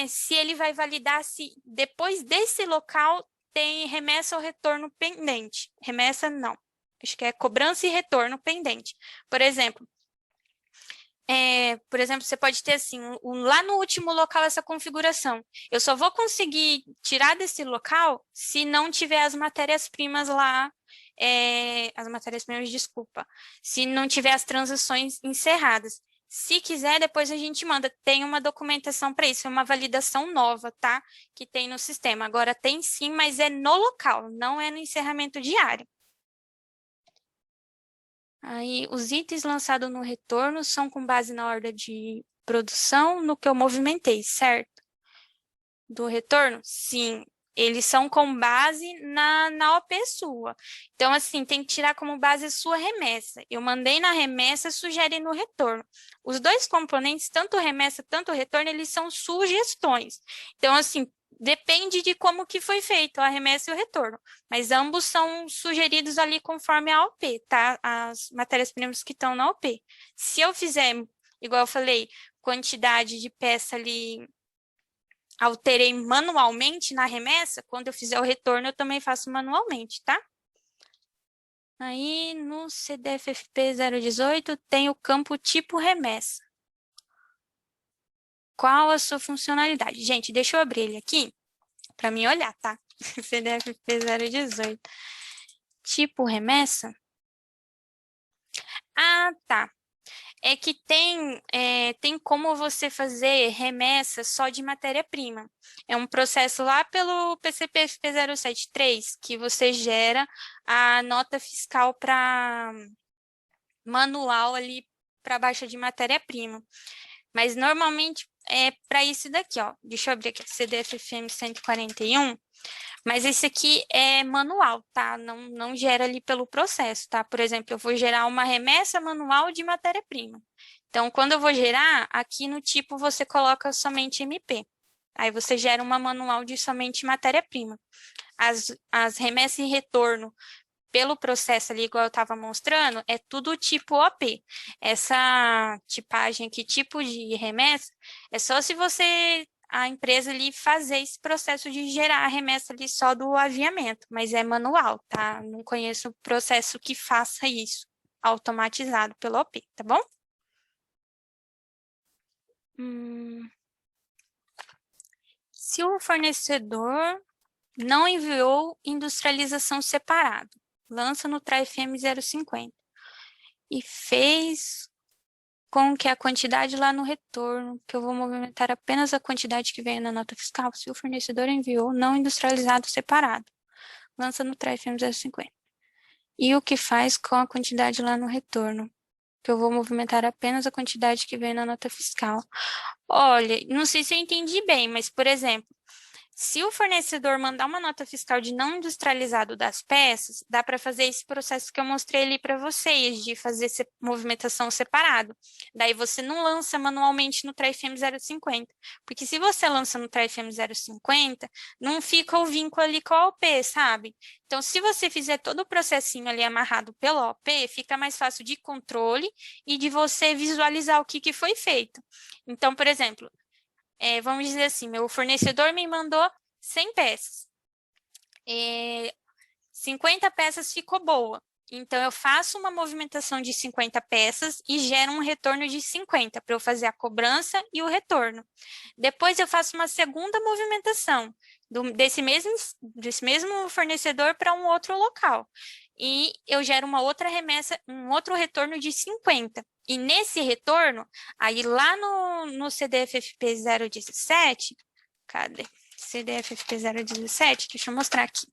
se ele vai validar se depois desse local tem remessa ou retorno pendente. Remessa não, acho que é cobrança e retorno pendente. Por exemplo, você pode ter assim, lá no último local essa configuração. Eu só vou conseguir tirar desse local se não tiver as matérias-primas lá, desculpa, se não tiver as transações encerradas. Se quiser, depois a gente manda. Tem uma documentação para isso, é uma validação nova, tá? Que tem no sistema. Agora tem sim, mas é no local, não é no encerramento diário. Aí, os itens lançados no retorno são com base na ordem de produção, no que eu movimentei, certo? Do retorno? Sim, eles são com base na OP sua. Então, assim, tem que tirar como base a sua remessa. Eu mandei na remessa, sugere no retorno. Os dois componentes, tanto remessa, tanto retorno, eles são sugestões. Então, assim, depende de como que foi feito a remessa e o retorno, mas ambos são sugeridos ali conforme a OP, tá? As matérias-primas que estão na OP. Se eu fizer, igual eu falei, quantidade de peça ali, alterei manualmente na remessa, quando eu fizer o retorno eu também faço manualmente, tá? Aí no CDFFP 018 tem o campo tipo remessa. Qual a sua funcionalidade? Gente, deixa eu abrir ele aqui para mim olhar, tá? CDFP 018. Tipo remessa? Ah, tá. É que tem como você fazer remessa só de matéria-prima. É um processo lá pelo PCP-FP 073 que você gera a nota fiscal para manual ali para baixa de matéria-prima. Mas normalmente é para isso daqui, ó. Deixa eu abrir aqui, CDFFM 141. Mas esse aqui é manual, tá? Não gera ali pelo processo, tá? Por exemplo, eu vou gerar uma remessa manual de matéria-prima. Então, quando eu vou gerar, aqui no tipo você coloca somente MP. Aí você gera uma manual de somente matéria-prima. As remessas e retorno pelo processo ali, igual eu estava mostrando, é tudo tipo OP. Essa tipagem aqui, tipo de remessa, é só se a empresa ali fazer esse processo de gerar a remessa ali só do aviamento, mas é manual, tá? Não conheço processo que faça isso automatizado pelo OP, tá bom? Se o fornecedor não enviou industrialização separado, lança no TRA-FM 050 e fez com que a quantidade lá no retorno, que eu vou movimentar apenas a quantidade que veio na nota fiscal, se o fornecedor enviou não industrializado separado, lança no TRA-FM 050. E o que faz com a quantidade lá no retorno, que eu vou movimentar apenas a quantidade que veio na nota fiscal. Olha, não sei se eu entendi bem, mas, por exemplo, se o fornecedor mandar uma nota fiscal de não industrializado das peças, dá para fazer esse processo que eu mostrei ali para vocês, de fazer movimentação separado. Daí você não lança manualmente no TRA-FM 050, porque se você lança no TRA-FM 050, não fica o vínculo ali com a OP, sabe? Então, se você fizer todo o processinho ali amarrado pela OP, fica mais fácil de controle e de você visualizar o que foi feito. Então, por exemplo, vamos dizer assim, meu fornecedor me mandou 100 peças. 50 peças ficou boa. Então, eu faço uma movimentação de 50 peças e gero um retorno de 50 para eu fazer a cobrança e o retorno. Depois, eu faço uma segunda movimentação desse mesmo fornecedor para um outro local. E eu gero uma outra remessa, um outro retorno de 50. E nesse retorno, aí lá no CDFFP 017, cadê? CDFFP 017, deixa eu mostrar aqui.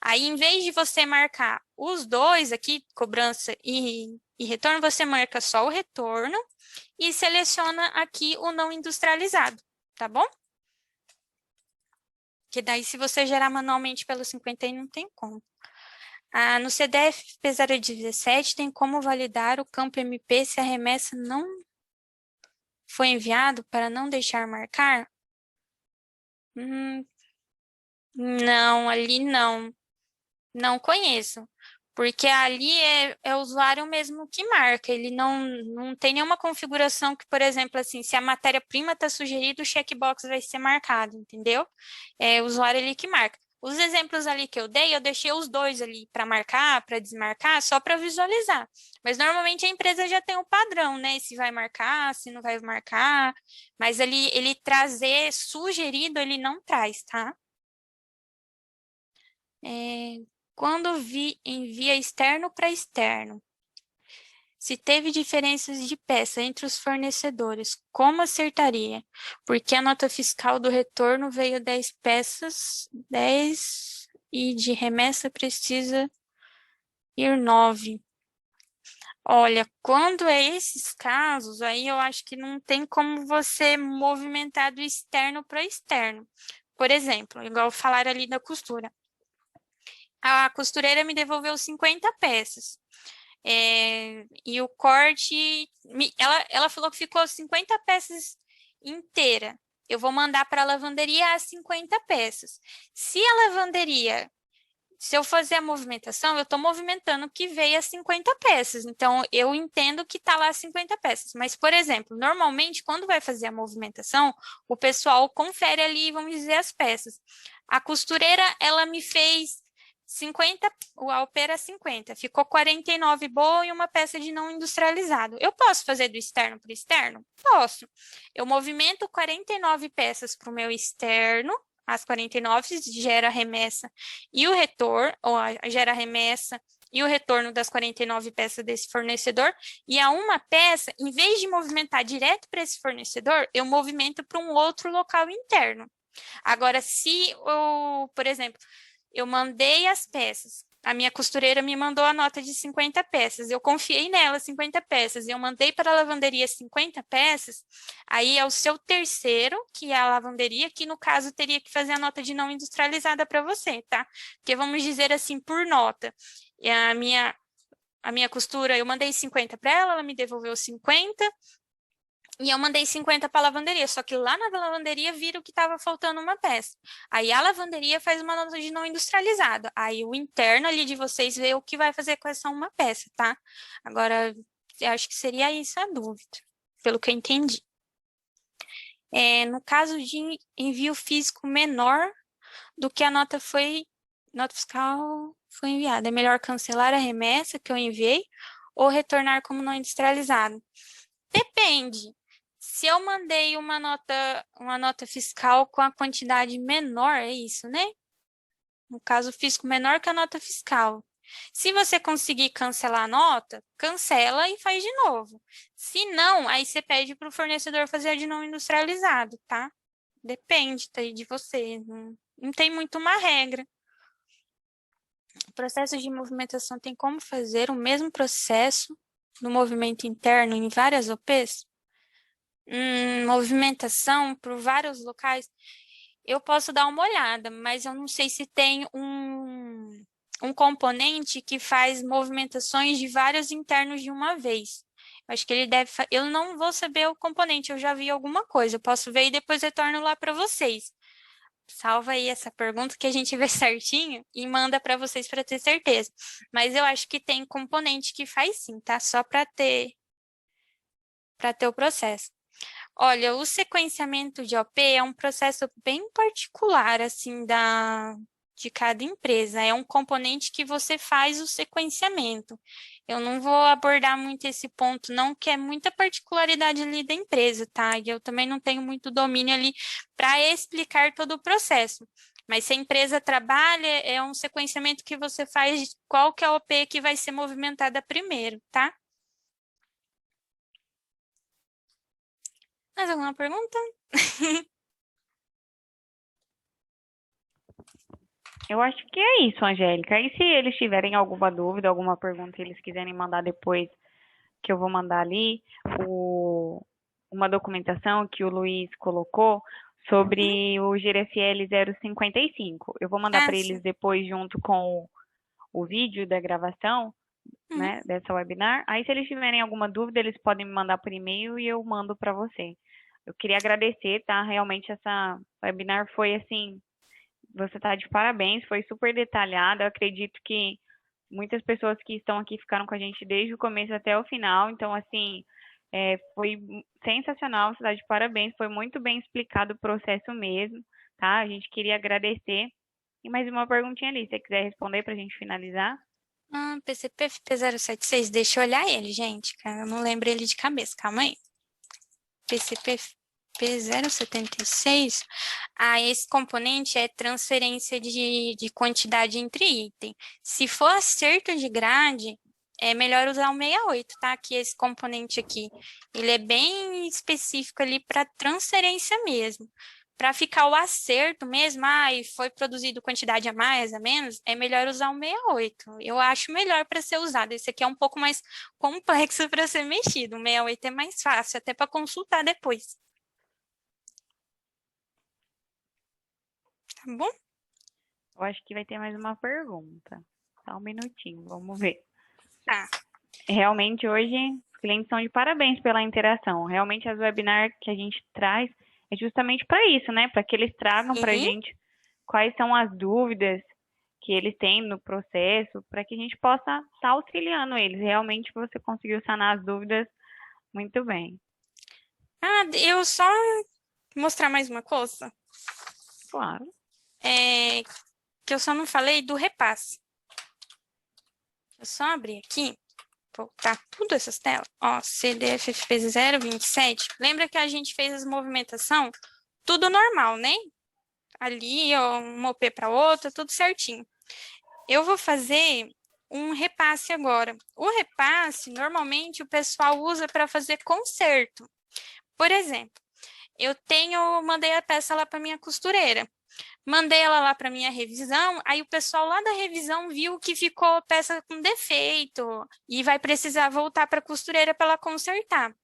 Aí, em vez de você marcar os dois aqui, cobrança e retorno, você marca só o retorno e seleciona aqui o não industrializado, tá bom? Que daí, se você gerar manualmente pelo 51, não tem como. No CDF P017, tem como validar o campo MP se a remessa não foi enviado para não deixar marcar? Não, ali não. Não conheço. Porque ali é o usuário mesmo que marca. Ele não tem nenhuma configuração que, por exemplo, assim, se a matéria-prima está sugerida, o checkbox vai ser marcado, entendeu? É o usuário ali que marca. Os exemplos ali que eu dei, eu deixei os dois ali para marcar, para desmarcar, só para visualizar. Mas normalmente a empresa já tem um padrão, né? Se vai marcar, se não vai marcar. Mas ele trazer sugerido, ele não traz, tá? Quando envia externo para externo, se teve diferenças de peça entre os fornecedores, como acertaria? Porque a nota fiscal do retorno veio 10 peças, 10 e de remessa precisa ir 9. Olha, quando é esses casos, aí eu acho que não tem como você movimentar do externo para externo. Por exemplo, igual falaram ali da costura. A costureira me devolveu 50 peças. E o corte, ela falou que ficou 50 peças inteira. Eu vou mandar para a lavanderia as 50 peças. Se eu fazer a movimentação, eu estou movimentando que veio as 50 peças. Então, eu entendo que está lá as 50 peças. Mas, por exemplo, normalmente, quando vai fazer a movimentação, o pessoal confere ali, vamos dizer, as peças. A costureira, ela me fez 50, o alpera 50, ficou 49 boa e uma peça de não industrializado. Eu posso fazer do externo para externo? Posso. Eu movimento 49 peças para o meu externo, as 49 gera remessa e o retorno, gera remessa e o retorno das 49 peças desse fornecedor, e a uma peça, em vez de movimentar direto para esse fornecedor, eu movimento para um outro local interno. Agora, por exemplo, eu mandei as peças. A minha costureira me mandou a nota de 50 peças. Eu confiei nela 50 peças. Eu mandei para a lavanderia 50 peças. Aí é o seu terceiro, que é a lavanderia, que no caso teria que fazer a nota de não industrializada para você, tá? Porque vamos dizer assim, por nota. A minha costura, eu mandei 50 para ela, ela me devolveu 50. E eu mandei 50 para a lavanderia, só que lá na lavanderia viram que estava faltando uma peça. Aí a lavanderia faz uma nota de não industrializada. Aí o interno ali de vocês vê o que vai fazer com essa uma peça, tá? Agora, eu acho que seria isso a dúvida, pelo que eu entendi. No caso de envio físico menor do que a nota fiscal foi enviada, é melhor cancelar a remessa que eu enviei ou retornar como não industrializado? Depende. Se eu mandei uma nota fiscal com a quantidade menor, é isso, né? No caso, fisco menor que a nota fiscal. Se você conseguir cancelar a nota, cancela e faz de novo. Se não, aí você pede para o fornecedor fazer de não industrializado, tá? Depende de você. Não tem muito uma regra. O processo de movimentação tem como fazer o mesmo processo no movimento interno em várias OPs? Movimentação por vários locais, eu posso dar uma olhada, mas eu não sei se tem um componente que faz movimentações de vários internos de uma vez. Eu acho que ele deve. Eu não vou saber o componente, eu já vi alguma coisa. Eu posso ver e depois retorno lá para vocês. Salva aí essa pergunta que a gente vê certinho e manda para vocês para ter certeza. Mas eu acho que tem componente que faz sim, tá? Só para ter o processo. Olha, o sequenciamento de OP é um processo bem particular, assim, de cada empresa. É um componente que você faz o sequenciamento. Eu não vou abordar muito esse ponto, não, que é muita particularidade ali da empresa, tá? E eu também não tenho muito domínio ali para explicar todo o processo. Mas se a empresa trabalha, é um sequenciamento que você faz de qual que é a OP que vai ser movimentada primeiro, tá? Mais alguma pergunta? Eu acho que é isso, Angélica. E se eles tiverem alguma dúvida, alguma pergunta, e eles quiserem mandar depois, que eu vou mandar ali, uma documentação que o Luiz colocou sobre o GFL 055. Eu vou mandar para sim. eles depois junto com o vídeo da gravação, né, dessa webinar. Aí, se eles tiverem alguma dúvida, eles podem me mandar por e-mail e eu mando para você. Eu queria agradecer, tá? Realmente essa webinar foi assim, você tá de parabéns, foi super detalhada. Eu acredito que muitas pessoas que estão aqui ficaram com a gente desde o começo até o final. Então, assim, foi sensacional, você tá de parabéns. Foi muito bem explicado o processo mesmo, tá? A gente queria agradecer. E mais uma perguntinha ali, se você quiser responder para a gente finalizar. PCP-FP076, deixa eu olhar ele, gente. Eu não lembro ele de cabeça, calma aí. PCP-P076. Esse componente é transferência de quantidade entre item. Se for acerto de grade, é melhor usar o 68, tá? Que esse componente aqui, ele é bem específico ali para transferência mesmo. Para ficar o acerto mesmo, e foi produzido quantidade a mais, a menos, é melhor usar o 68. Eu acho melhor para ser usado. Esse aqui é um pouco mais complexo para ser mexido. O 68 é mais fácil, até para consultar depois. Tá bom? Eu acho que vai ter mais uma pergunta. Só um minutinho, vamos ver. Tá. Realmente, hoje, os clientes estão de parabéns pela interação. Realmente, as webinars que a gente traz é justamente para isso, né? Para que eles tragam para a gente quais são as dúvidas que eles têm no processo, para que a gente possa estar auxiliando eles. Realmente, você conseguiu sanar as dúvidas muito bem. Eu só mostrar mais uma coisa. Claro. Que eu só não falei do repasse. Eu só abrir aqui, voltar tudo essas telas. Ó, CDFFP027. Lembra que a gente fez as movimentação? Tudo normal, né? Ali, ó, uma OP para outra, tudo certinho. Eu vou fazer um repasse agora. O repasse, normalmente, o pessoal usa para fazer conserto. Por exemplo, mandei a peça lá para minha costureira. Mandei ela lá para minha revisão, aí o pessoal lá da revisão viu que ficou peça com defeito e vai precisar voltar para a costureira para ela consertar.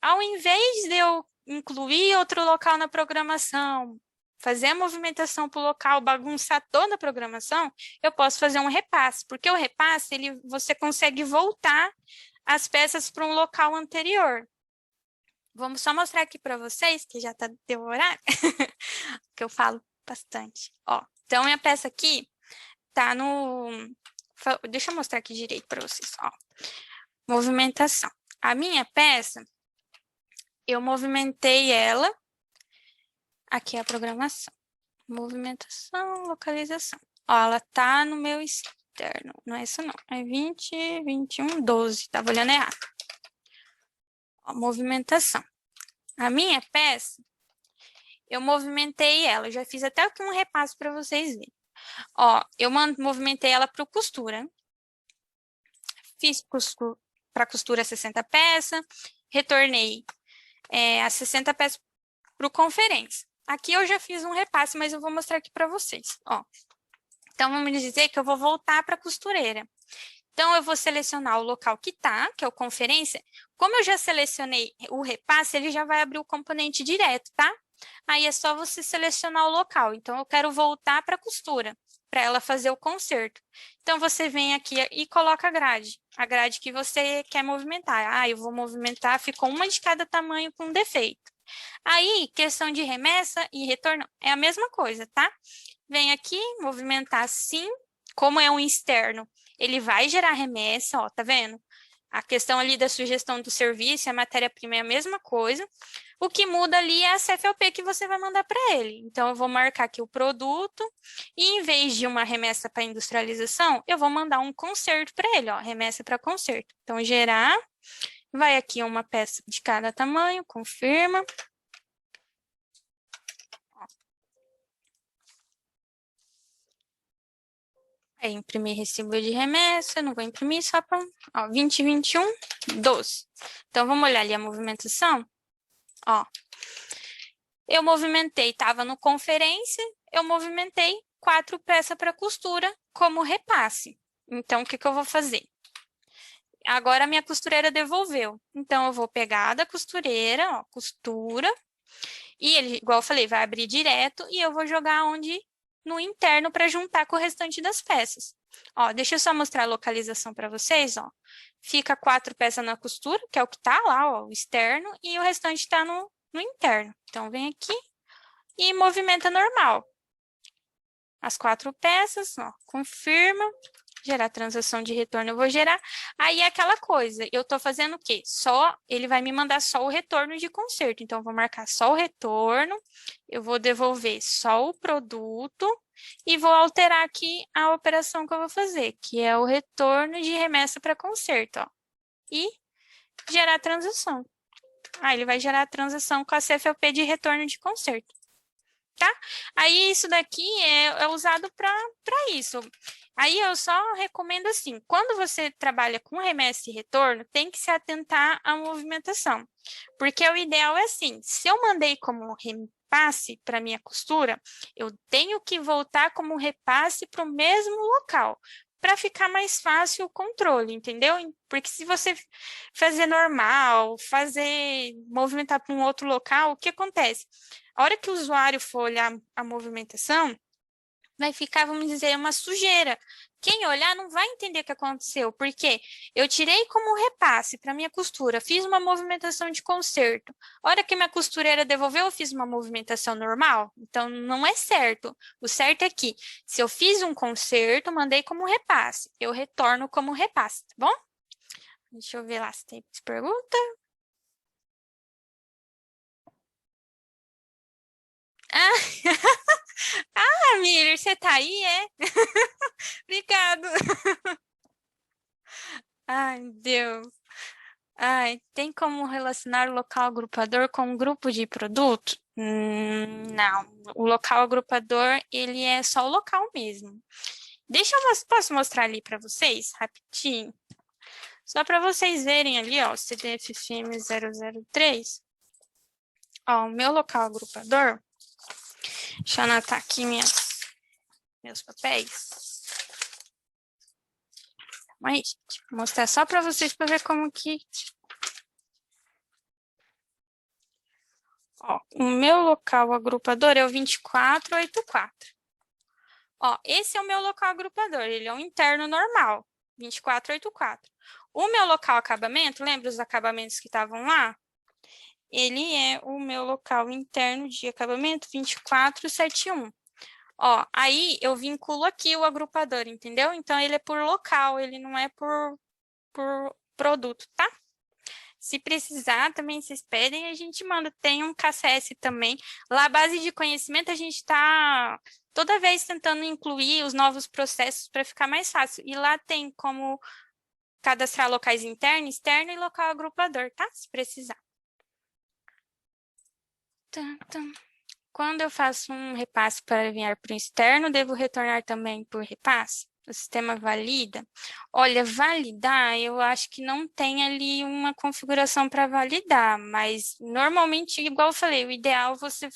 Ao invés de eu incluir outro local na programação, fazer a movimentação para o local, bagunçar toda a programação, eu posso fazer um repasse, porque o repasse, você consegue voltar as peças para um local anterior. Vamos só mostrar aqui para vocês, que já deu horário, que eu falo bastante. Ó, então, minha peça aqui tá no... Deixa eu mostrar aqui direito para vocês. Ó, movimentação. A minha peça, eu movimentei ela. Aqui é a programação. Movimentação, localização. Ó, ela tá no meu externo. Não é isso, não. É 20, 21, 12. Tava olhando errado. Ó, movimentação. A minha peça, eu movimentei ela. Eu já fiz até aqui um repasso para vocês verem. Ó, eu movimentei ela para costura. Fiz para costura 60 peças. Retornei as 60 peças para o conferência. Aqui eu já fiz um repasse, mas eu vou mostrar aqui para vocês. Ó. Então, vamos dizer que eu vou voltar para a costureira. Então, eu vou selecionar o local que está, que é o conferência. Como eu já selecionei o repasse, ele já vai abrir o componente direto, tá? Aí é só você selecionar o local. Então, eu quero voltar para a costura, para ela fazer o conserto. Então, você vem aqui e coloca a grade que você quer movimentar. Eu vou movimentar, ficou uma de cada tamanho com defeito. Aí, questão de remessa e retorno, é a mesma coisa, tá? Vem aqui, movimentar assim, como é um externo, ele vai gerar remessa, ó, tá vendo? A questão ali da sugestão do serviço, a matéria-prima é a mesma coisa. O que muda ali é a CFLP que você vai mandar para ele. Então, eu vou marcar aqui o produto e, em vez de uma remessa para industrialização, eu vou mandar um conserto para ele, ó, remessa para conserto. Então, gerar, vai aqui uma peça de cada tamanho, confirma. Aí, imprimir recibo de remessa, não vou imprimir só para 20, 21, 12. Então, vamos olhar ali a movimentação. Ó, eu movimentei, estava no conferência, eu movimentei 4 peças para costura como repasse. Então, o que eu vou fazer? Agora, a minha costureira devolveu. Então, eu vou pegar da costureira, ó, costura, E ele, igual eu falei, vai abrir direto e eu vou jogar onde? No interno para juntar com o restante das peças. Ó, deixa eu só mostrar a localização para vocês, ó. Fica 4 peças na costura, que é o que tá lá, ó, o externo, e o restante tá no interno. Então, vem aqui e movimenta normal. As 4 peças, ó, confirma. Gerar transação de retorno, eu vou gerar. Aí é aquela coisa, eu tô fazendo o quê? Ele vai me mandar só o retorno de conserto. Então, eu vou marcar só o retorno, eu vou devolver só o produto e vou alterar aqui a operação que eu vou fazer, que é o retorno de remessa para conserto, ó. E gerar transação. Aí, ele vai gerar a transação com a CFOP de retorno de conserto. Tá? Aí, isso daqui é usado para isso. Aí, eu só recomendo assim, quando você trabalha com remessa e retorno, tem que se atentar à movimentação. Porque o ideal é assim, se eu mandei como repasse para minha costura, eu tenho que voltar como repasse para o mesmo local, para ficar mais fácil o controle, entendeu? Porque se você fazer normal, movimentar para um outro local, o que acontece? A hora que o usuário for olhar a movimentação, vai ficar, vamos dizer, uma sujeira. Quem olhar não vai entender o que aconteceu, porque eu tirei como repasse para minha costura, fiz uma movimentação de conserto. A hora que minha costureira devolveu, eu fiz uma movimentação normal. Então, não é certo. O certo é que, se eu fiz um conserto, mandei como repasse. Eu retorno como repasse, tá bom? Deixa eu ver lá se tem pergunta. Ah, Miller, você tá aí, é? Obrigado. Ai, Deus. Ai, tem como relacionar o local agrupador com um grupo de produto? Não. O local agrupador, ele é só o local mesmo. Posso mostrar ali para vocês, rapidinho? Só para vocês verem ali, ó, CDF-FM 003. Ó, o meu local agrupador. Deixa eu anotar aqui meus papéis. Aí, gente, vou mostrar só para vocês para ver como que... Ó, o meu local agrupador é o 2484. Ó, esse é o meu local agrupador, ele é um interno normal, 2484. O meu local acabamento, lembra os acabamentos que estavam lá? Ele é o meu local interno de acabamento 2471. Ó, aí eu vinculo aqui o agrupador, entendeu? Então, ele é por local, ele não é por produto, tá? Se precisar, também vocês pedem, a gente manda. Tem um KCS também. Lá, a base de conhecimento, a gente está toda vez tentando incluir os novos processos para ficar mais fácil. E lá tem como cadastrar locais interno, externo e local agrupador, tá? Se precisar. Quando eu faço um repasse para enviar para o externo, devo retornar também por repasse? O sistema valida? Olha, validar, eu acho que não tem ali uma configuração para validar, mas normalmente, igual eu falei, o ideal é você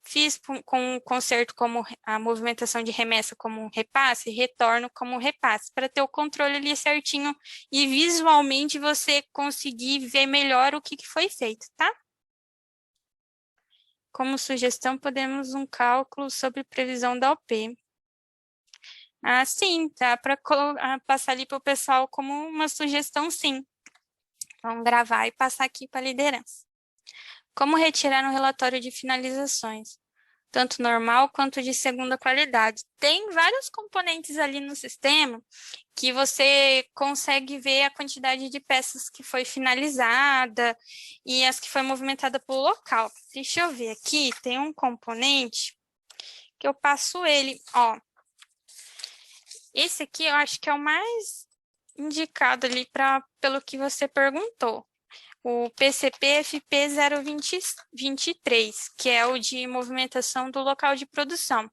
fiz com um conserto como a movimentação de remessa como um repasse, retorno como um repasse, para ter o controle ali certinho e visualmente você conseguir ver melhor o que foi feito, tá? Como sugestão, podemos um cálculo sobre previsão da OP. Ah, sim, tá para passar ali para o pessoal como uma sugestão, sim. Vamos gravar e passar aqui para a liderança. Como retirar um relatório de finalizações, tanto normal quanto de segunda qualidade? Tem vários componentes ali no sistema que você consegue ver a quantidade de peças que foi finalizada e as que foi movimentada pelo local. Deixa eu ver aqui, tem um componente que eu passo ele, ó. Esse aqui eu acho que é o mais indicado ali pelo que você perguntou. O PCP-FP 023, que é o de movimentação do local de produção.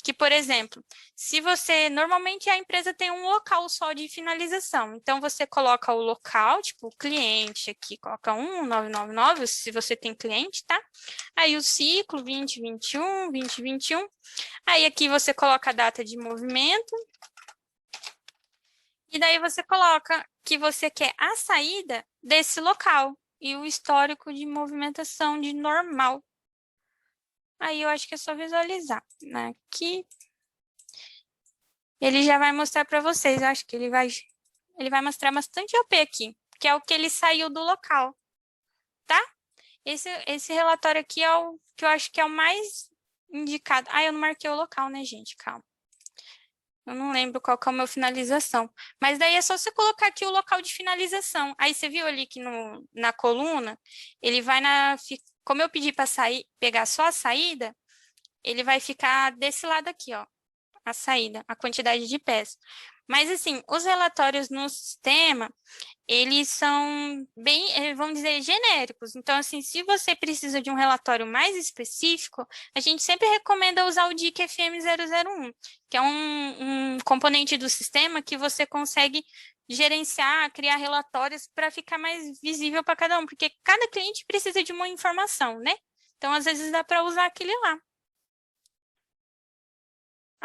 Que, por exemplo, se você... Normalmente a empresa tem um local só de finalização. Então, você coloca o local, tipo o cliente aqui, coloca 1999, se você tem cliente, tá? Aí o ciclo 2021, 2021. Aí aqui você coloca a data de movimento. E daí você coloca que você quer a saída desse local e o histórico de movimentação de normal. Aí eu acho que é só visualizar. Aqui. Ele já vai mostrar para vocês. Eu acho que ele vai mostrar bastante OP aqui, que é o que ele saiu do local, tá? Esse relatório aqui é o que eu acho que é o mais indicado. Ah, eu não marquei o local, né, gente? Calma. Eu não lembro qual que é o meu finalização. Mas daí é só você colocar aqui o local de finalização. Aí você viu ali que na coluna, ele vai Como eu pedi para pegar só a saída, ele vai ficar desse lado aqui, ó. A saída, a quantidade de pés. Mas, assim, os relatórios no sistema, eles são bem, vamos dizer, genéricos. Então, assim, se você precisa de um relatório mais específico, a gente sempre recomenda usar o DIC FM001, que é um componente do sistema que você consegue gerenciar, criar relatórios para ficar mais visível para cada um, porque cada cliente precisa de uma informação, né? Então, às vezes, dá para usar aquele lá.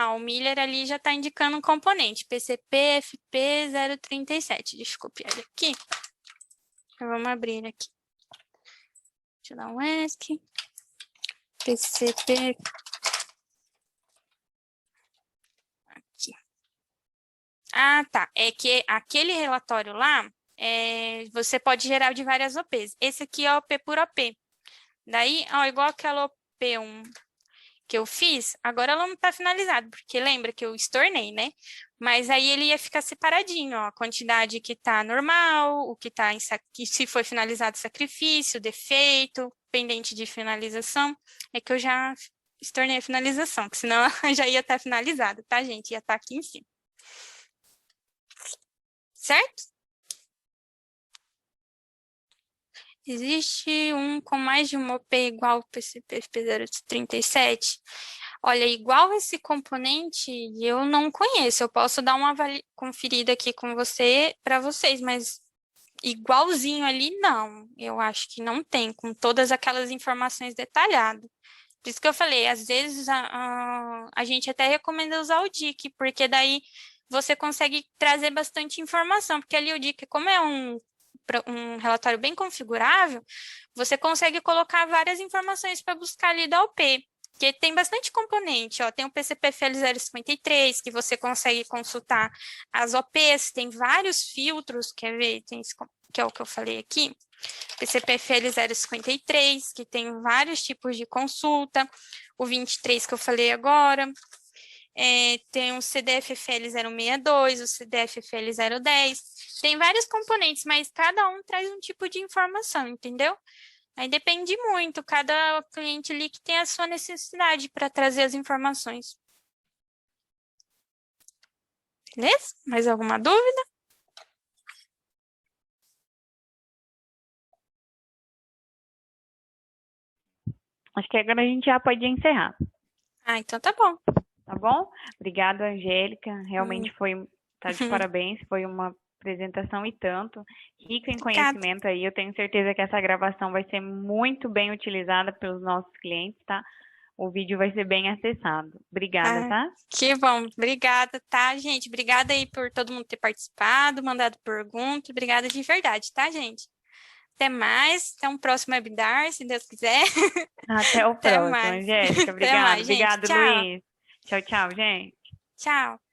Ah, o Miller ali já está indicando um componente, PCP-FP037. Deixa eu copiar ele aqui. Vamos abrir aqui. Deixa eu dar um ESC. PCP. Aqui. Ah, tá. É que aquele relatório lá, você pode gerar de várias OPs. Esse aqui é OP por OP. Daí, ó, igual aquela OP1 que eu fiz, agora ela não está finalizada, porque lembra que eu estornei, né? Mas aí ele ia ficar separadinho, ó, a quantidade que está normal, o que está se foi finalizado sacrifício, defeito, pendente de finalização. É que eu já estornei a finalização, que senão já ia estar finalizada, tá, gente? Ia estar aqui em cima. Certo? Existe um com mais de uma OP igual ao PCP-037? Olha, igual esse componente, eu não conheço. Eu posso dar uma conferida aqui com você, para vocês, mas igualzinho ali, não. Eu acho que não tem, com todas aquelas informações detalhadas. Por isso que eu falei, às vezes a gente até recomenda usar o DIC, porque daí você consegue trazer bastante informação, porque ali o DIC, como é um relatório bem configurável, você consegue colocar várias informações para buscar ali da OP, porque tem bastante componente, ó, tem o PCP-FL053, que você consegue consultar as OPs, tem vários filtros, quer ver, tem esse, que é o que eu falei aqui, PCP-FL053, que tem vários tipos de consulta, o 23 que eu falei agora, tem o CDF-FL062, o CDF-FL010, tem vários componentes, mas cada um traz um tipo de informação, entendeu? Aí depende muito, cada cliente ali que tem a sua necessidade para trazer as informações. Beleza? Mais alguma dúvida? Acho que agora a gente já pode encerrar. Ah, então tá bom. Tá bom? Obrigada, Angélica. Realmente tá de parabéns. Foi uma apresentação e tanto, rica em conhecimento aí. Eu tenho certeza que essa gravação vai ser muito bem utilizada pelos nossos clientes, tá? O vídeo vai ser bem acessado. Obrigada, tá? Que bom. Obrigada, tá, gente? Obrigada aí por todo mundo ter participado, mandado pergunta. Obrigada de verdade, tá, gente? Até mais. Até um próximo webinar, se Deus quiser. Até o próximo, Angélica. Obrigada. Até mais, gente. Obrigado, Tchau. Luiz. Tchau, tchau, gente. Tchau.